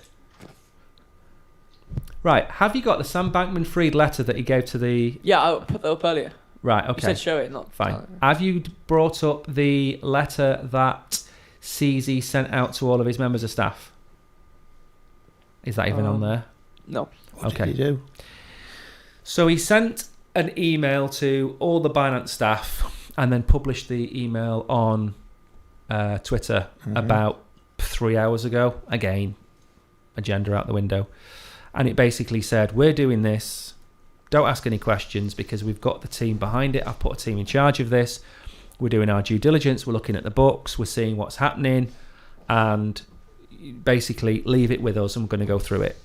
Right, have you got the Sam Bankman-Fried letter that he gave to the... Yeah, I put that up earlier. Right, okay. You said show it, not... Fine. Have you brought up the letter that CZ sent out to all of his members of staff? Is that even on there? No. What did he do? So he sent an email to all the Binance staff and then published the email on Twitter about 3 hours ago. Again, agenda out the window. And it basically said, we're doing this. Don't ask any questions because we've got the team behind it. I've put a team in charge of this. we're doing our due diligence, we're looking at the books, we're seeing what's happening, and basically leave it with us and we're going to go through it.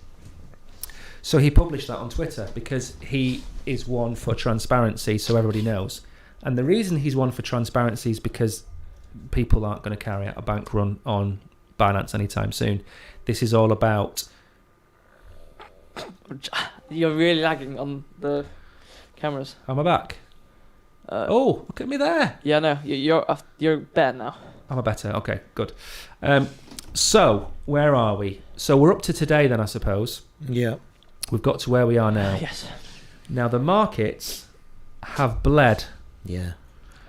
So he published that on Twitter because he is one for transparency, so everybody knows. And the reason he's one for transparency is because people aren't going to carry out a bank run on Binance anytime soon. This is all about... You're really lagging on the cameras. Am I back? Oh, look at me there. Yeah, no, you're better now. Am I better? Okay, good. So, where are we? So we're up to today then, I suppose. Yeah. We've got to where we are now. Yes. Now, the markets have bled. Yeah.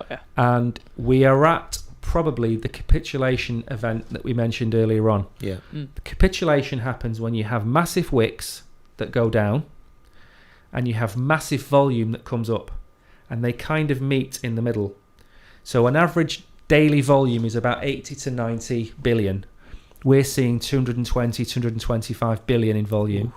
Okay. And we are at probably the capitulation event that we mentioned earlier on. Yeah. The capitulation happens when you have massive wicks that go down and you have massive volume that comes up, and they kind of meet in the middle. So an average daily volume is about 80 to 90 billion. We're seeing 220, 225 billion in volume. Oof.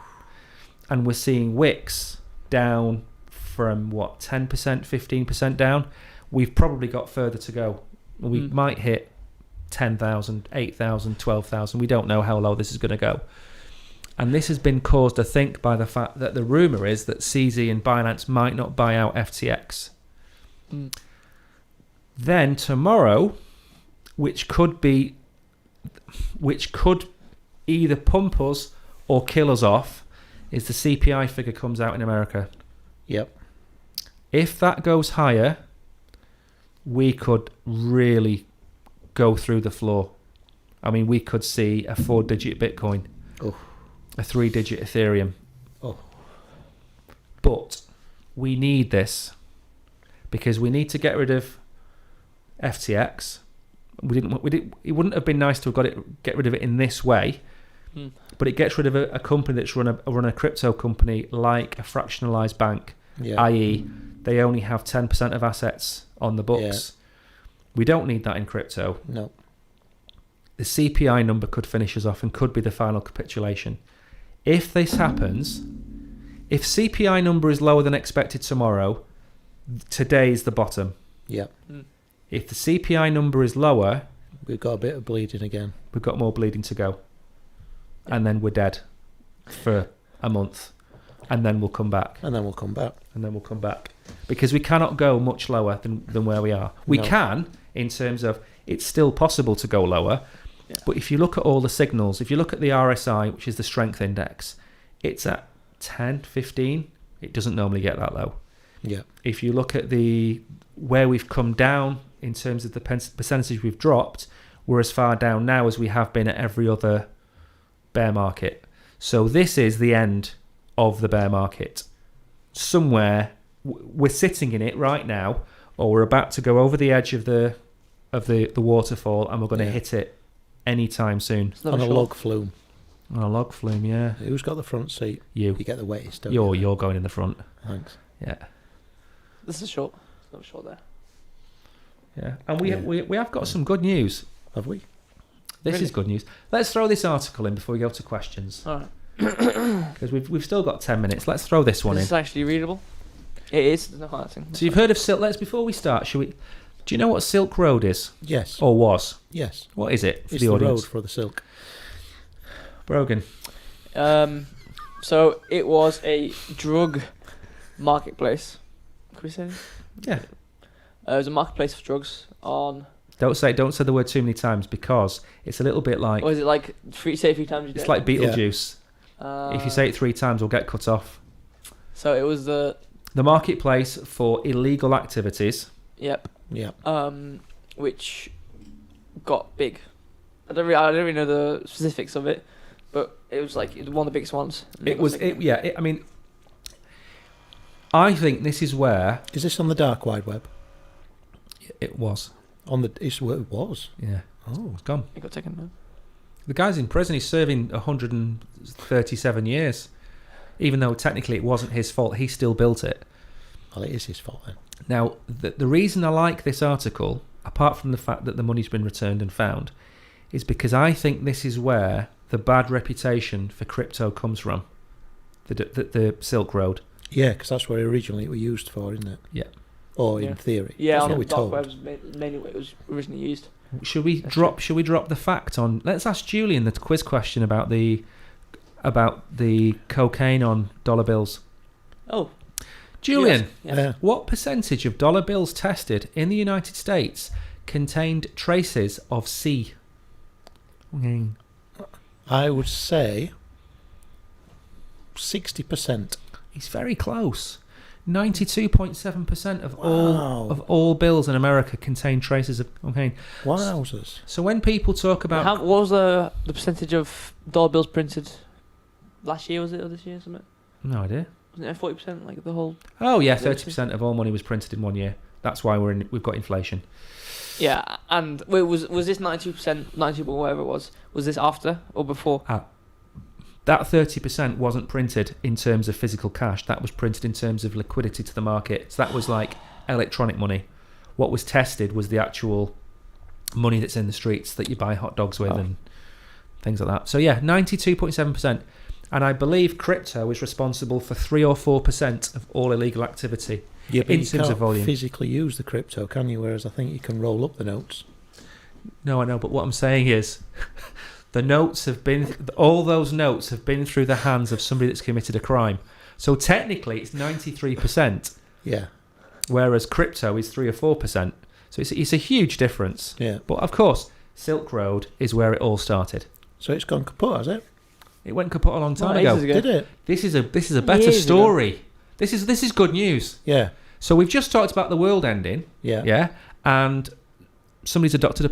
And we're seeing wicks down from 10%, 15% down. We've probably got further to go. We might hit 10,000, 8,000, 12,000. We don't know how low this is going to go. And this has been caused, I think, by the fact that the rumour is that CZ and Binance might not buy out FTX. Then tomorrow, which could either pump us or kill us off, is the CPI figure comes out in America. Yep. If that goes higher, we could really go through the floor. I mean, we could see a 4-digit Bitcoin, a 3-digit Ethereum. But we need this because we need to get rid of FTX. It wouldn't have been nice to have get rid of it in this way, but it gets rid of a company that's run a crypto company like a fractionalized bank, i.e. they only have 10% of assets on the books. We don't need that in crypto. No. The CPI number could finish us off and could be the final capitulation. If this happens, if CPI number is lower than expected tomorrow, today is the bottom. Yeah. If the CPI number is lower, we've got a bit of bleeding again. We've got more bleeding to go. And then we're dead for a month. And then we'll come back. And then we'll come back. Because we cannot go much lower than where we are. We can, in terms of it's still possible to go lower. Yeah. But if you look at all the signals, if you look at the RSI, which is the strength index, it's at 10, 15. It doesn't normally get that low. Yeah. If you look at where we've come down in terms of the percentage we've dropped, we're as far down now as we have been at every other bear market. So this is the end of the bear market. Somewhere we're sitting in it right now, or we're about to go over the edge of the waterfall, and we're going to hit it anytime soon. On a log flume. On a log flume, yeah. Who's got the front seat? You get the wettest, don't you? You're going in the front. Thanks. Yeah. This is short. It's not short there. Yeah, and we have got some good news. Have we? This is good news. Let's throw this article in before we go to questions. All right. Because we've still got 10 minutes. Let's throw this one in. Is this actually readable? It is. There's no highlighting. So you've heard of Silk. Before we start, do you know what Silk Road is? Yes. Or was? Yes. What is it for it's the audience? Road for the silk. Brogan. So it was a drug marketplace. Can we say that? Yeah. It was a marketplace for drugs on... Don't say the word too many times because it's a little bit like... Or is it like say 3 times a day? It's like Beetlejuice. Yeah. If you say it 3 times, we'll get cut off. So it was the marketplace for illegal activities. Yep. Yeah. Which got big. I don't really know the specifics of it, but it was like one of the biggest ones. I mean, I think this is where... Is this on the dark wide web? It was. It was? Yeah. Oh. It's gone. It got taken now. The guy's in prison. He's serving 137 years. Even though technically it wasn't his fault, he still built it. Well, it is his fault then. Now, the reason I like this article, apart from the fact that the money's been returned and found, is because I think this is where the bad reputation for crypto comes from. The Silk Road. Yeah, because that's what originally it was used for, isn't it? Yeah. or in theory. Yeah, That's on what the we're dark told. web was mainly what it was originally used. Should we That's drop the fact on? Let's ask Julian the quiz question about the cocaine on dollar bills. Oh, Julian, yes. what percentage of dollar bills tested in the United States contained traces of C? I would say 60%. He's very close. 92.7% of Wow. all bills in America contain traces of cocaine. Wowzers. So when people talk about What was the percentage of dollar bills printed last year? Was it or this year? Something? no idea. Wasn't it 40%? Like the whole. Oh yeah, 30% of all money was printed in 1 year. That's why we've got inflation. Yeah, and wait, was this 92%, 90 whatever it was? Was this after or before? That 30% wasn't printed in terms of physical cash. That was printed in terms of liquidity to the market. So that was like electronic money. What was tested was the actual money that's in the streets that you buy hot dogs with and things like that. So yeah, 92.7%. And I believe crypto is responsible for 3 or 4% of all illegal activity Yeah, but in you terms can't of volume. physically use the crypto, can you? Whereas I think you can roll up the notes. No, I know, but what I'm saying is all those notes have been through the hands of somebody that's committed a crime. So technically it's 93%, Yeah. whereas crypto is 3 or 4%. So it's a huge difference. Yeah. But of course, Silk Road is where it all started. So it's gone kaput, has it? It went kaput a long time ages ago. ago. Did it? This is a better Years ago. story. This is good news. Yeah. So we've just talked about the world ending, Yeah. yeah, and somebody's adopted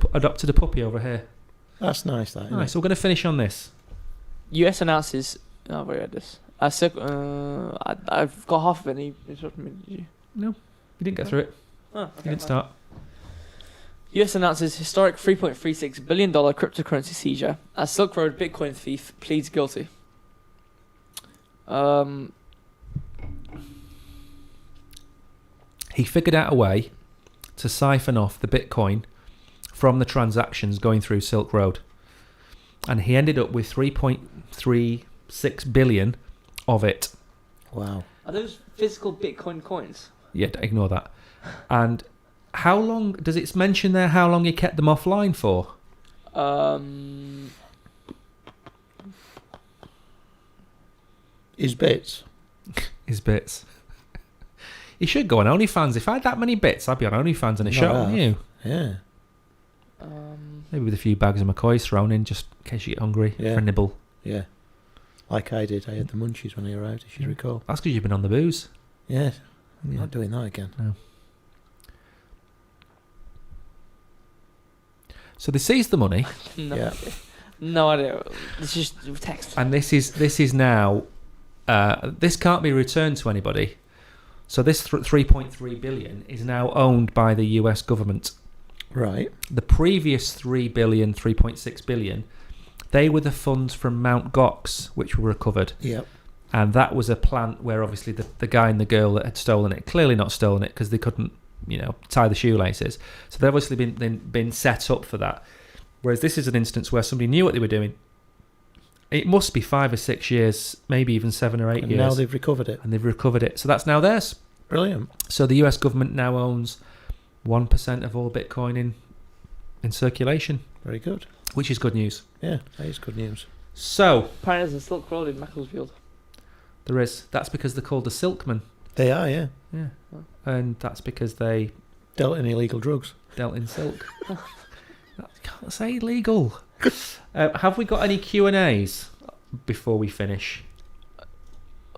a puppy over here. That's nice, that. Isn't Nice. So we're going to finish on this. US announces. Oh, I've already read this. I've got half of it. And you interrupted me. Did you? No, you didn't get through it. Oh, You didn't start. US announces historic $3.36 billion cryptocurrency seizure as Silk Road Bitcoin thief pleads guilty. He figured out a way to siphon off the Bitcoin from the transactions going through Silk Road. And he ended up with 3.36 billion of it. Wow. Are those physical Bitcoin coins? Yeah, ignore that. And how long, does it mention there how long he kept them offline for? His bits. His bits. He should go on OnlyFans. If I had that many bits, I'd be on OnlyFans and a shot on you. Yeah. Maybe with a few bags of McCoys thrown in, just in case you get hungry Yeah. for a nibble. Yeah. Like I did. I had the munchies when I arrived, if you recall. That's because you've been on the booze. Yeah. I'm Yeah. not doing that again. No. So they seized the money, No. Yeah. No idea. It's just text. and this is now this can't be returned to anybody. So this 3.3 billion is now owned by the US government. Right. The previous 3.6 billion, they were the funds from Mount Gox, which were recovered. Yep. And that was a plant where obviously the guy and the girl that had stolen it, clearly not stolen it because they couldn't, tie the shoelaces. So they've obviously been set up for that. Whereas this is an instance where somebody knew what they were doing. It must be 5 or 6 years, maybe even 7 or 8 And years. now they've recovered it. And they've recovered it. So that's now theirs. Brilliant. So the US government now owns 1% of all Bitcoin in circulation, Very good. which is good news. Yeah, that is good news. So Apparently there's a Silk Road in Macclesfield. there is. That's because they're called the Silkmen. They are, yeah. Yeah. And that's because they Dealt in illegal drugs. dealt in silk. Can't say illegal. Have we got any Q&As before we finish?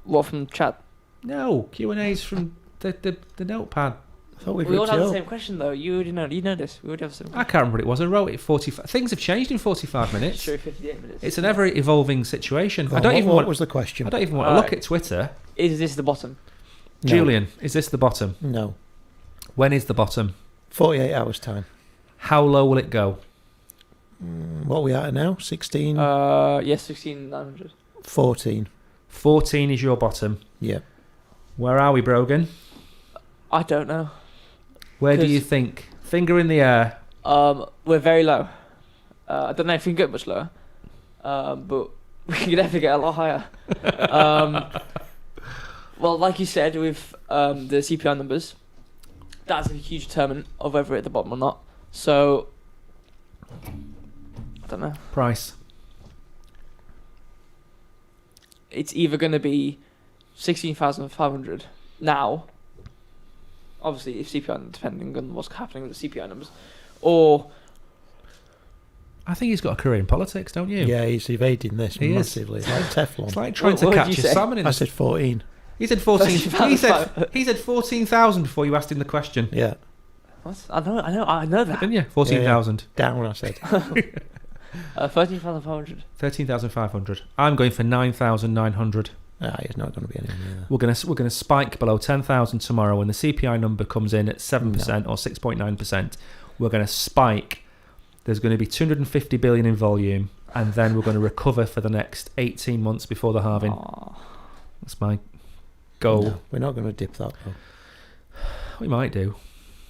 What, from chat? No, Q&As from the notepad. I thought we'd We all ripped have you the up. same question though. You already know. You know this. We already have the same I question. can't remember what it was. I wrote it 45. Things have changed in 45 minutes. Sure, 58 minutes. It's an ever evolving situation. Go I on, don't what, even what want. was the question? I don't even want to Alright. look at Twitter. Is this the bottom? No. Julian, is this the bottom? No. When is the bottom? 48 hours time. How low will it go? What are we at now? 16? Yes, 16,900. 14. 14 is your bottom. Yeah. Where are we, Brogan? I don't know. Where do 'Cause- you think? Finger in the air. We're very low. I don't know if we can get much lower, but we can definitely get a lot higher. Well, like you said, with the CPI numbers, that's a huge determinant of whether we're at the bottom or not. So, I don't know. Price. It's either going to be 16,500 now, obviously if CPI, depending on what's happening with the CPI numbers, or... I think he's got a career in politics, don't you? Yeah, he's evading this He is. massively. It's like Teflon. It's like trying What to did catch you a say? salmon in I said 14. He said 14. he said 13,500. 14,000 before you asked him the question. Yeah. What? I know that. Didn't you? 14,000. Down, I said. 13,500. 13,500. I'm going for 9,900. He's not going to be anywhere near that. We're gonna spike below 10,000 tomorrow when the CPI number comes in at 7% or 6.9%. We're going to spike. There's going to be 250 billion in volume, and then we're going to recover for the next 18 months before the halving. Aw. That's my goal. No, we're not going to dip that low. We might do.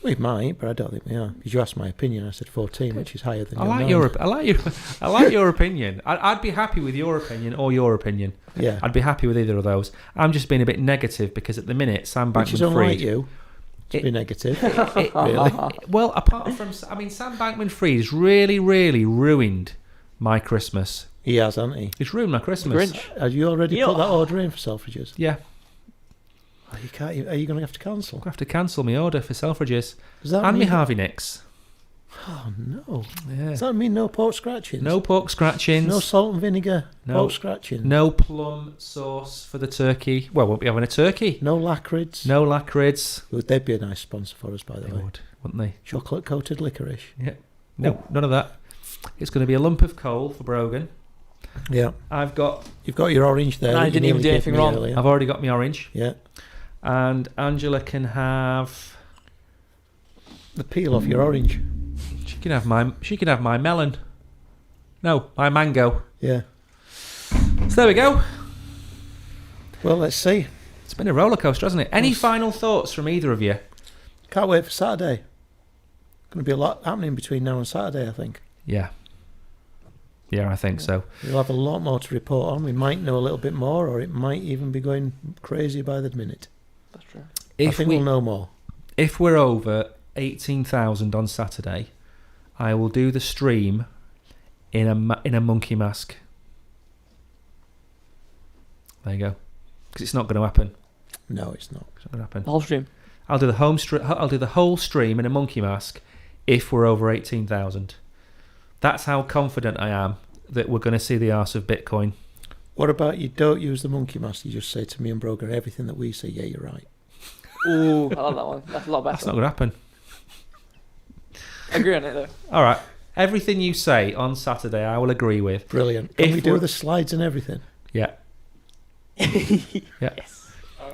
We might, but I don't think we are. Because you asked my opinion, I said 14, which is higher than I your like 9. I like your opinion. I'd be happy with your opinion or your opinion. Yeah. I'd be happy with either of those. I'm just being a bit negative because at the minute Sam Which is unlike Bankman-Fried. you. To be negative. Really? Well, apart from, I mean, Sam Bankman-Fried has really ruined my Christmas. He has, hasn't he? It's ruined my Christmas. Grinch. Have you already Yeah. put that order in for Selfridges? Yeah, Oh, you can't. Are you going to have to cancel? I'm going to have to cancel my order for Selfridges Does that and me mean? Harvey Nicks. Oh no! Yeah. Does that mean no pork scratchings? No pork scratchings. No salt and vinegar. No. Pork scratchings. No plum sauce for the turkey. Well, won't be having a turkey. No lacrids. No lacrids. They'd be a nice sponsor for us, by the They way. would, wouldn't they? Chocolate coated licorice. Yeah. No, none of that. It's going to be a lump of coal for Brogan. Yeah. I've got. You've got your orange there. No, that I you didn't even nearly do gave anything me wrong. earlier. I've already got my orange, Yeah. and Angela can have. The peel off your orange. She can have my. She can have my melon. No, my mango. Yeah. So there we go. Well, let's see. It's been a roller coaster, hasn't it? Any Yes. final thoughts from either of you? Can't wait for Saturday. Going to be a lot happening between now and Saturday, I think. Yeah. Yeah, I think so. We'll have a lot more to report on. We might know a little bit more, or it might even be going crazy by the minute. That's true. I think we'll know more. If we're over 18,000 on Saturday, I will do the stream in a monkey mask. There you go. Because it's not going to happen. No, it's not. It's not going to happen. The whole stream. I'll do the whole stream in a monkey mask if we're over 18,000. That's how confident I am that we're going to see the arse of Bitcoin. What about you don't use the monkey mask? You just say to me and Brogan, everything that we say, yeah, you're right. Ooh, I love that one. That's a lot better. That's not going to happen. I agree on it though. All right. Everything you say on Saturday, I will agree with. Brilliant. Can If we do we're- the slides and everything? Yeah. Yes.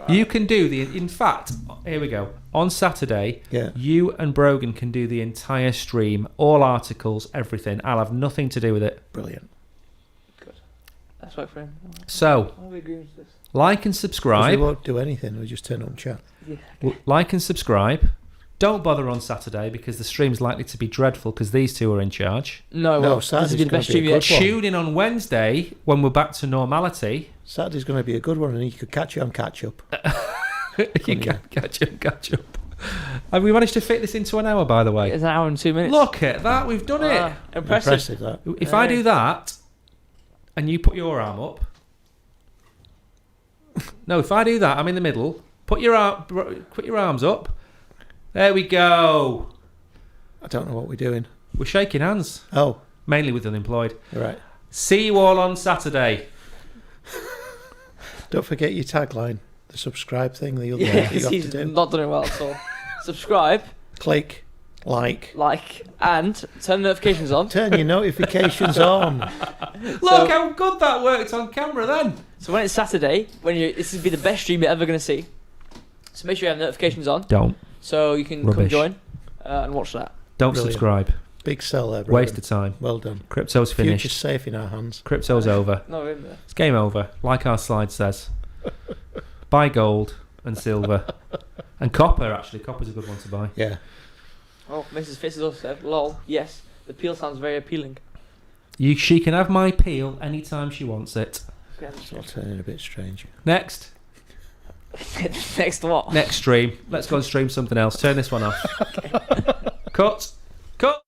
You can do in fact, here we go. On Saturday, Yeah. you and Brogan can do the entire stream, all articles, everything. I'll have nothing to do with it. Brilliant. Good. That's right for him. So, Why are we agreeing with this? like and 'Cause we subscribe. won't do anything. We'll just turn up and chat. Yeah. Like and subscribe. Don't bother on Saturday because the stream's likely to be dreadful because these two are in charge. No, No, well, this Saturday's would be the gonna best be a stream good yet. one. Tune in on Wednesday when we're back to normality. Saturday's going to be a good one, and you could catch you on catch up. You can catch up. And we managed to fit this into an hour, by the way. It's an hour and 2 minutes. Look at that, we've done it. Impressive. That. If I do that, and you put your arm up. No, if I do that, I'm in the middle. Put your arms up. There we go. I don't know what we're doing. We're shaking hands, Oh, mainly with unemployed. all right. See you all on Saturday. Don't forget your tagline, the subscribe thing, the other Yeah, one that you have to he's do. not doing well at all. Subscribe, Click, like, and turn notifications on. turn your notifications on. Look how good that worked on camera then. So when it's Saturday, this will be the best stream you're ever going to see. So make sure you have notifications on, Don't so you can come Rubbish. join and watch that. Brilliant. Subscribe. Big sell there, bro. Waste of time. Well done. Crypto's Future's finished. safe in our hands. Crypto's over. No, we're in there. It's game over, like our slide says. Buy gold and silver. And copper, actually. Copper's a good one to buy. Yeah. Oh, Mrs. Fitz has also said, lol, yes, the peel sounds very appealing. She can have my peel anytime she wants it. It's all turning a bit strange. Next. Next what? Next stream. Let's go and stream something else. Turn this one off. Cut. Cut.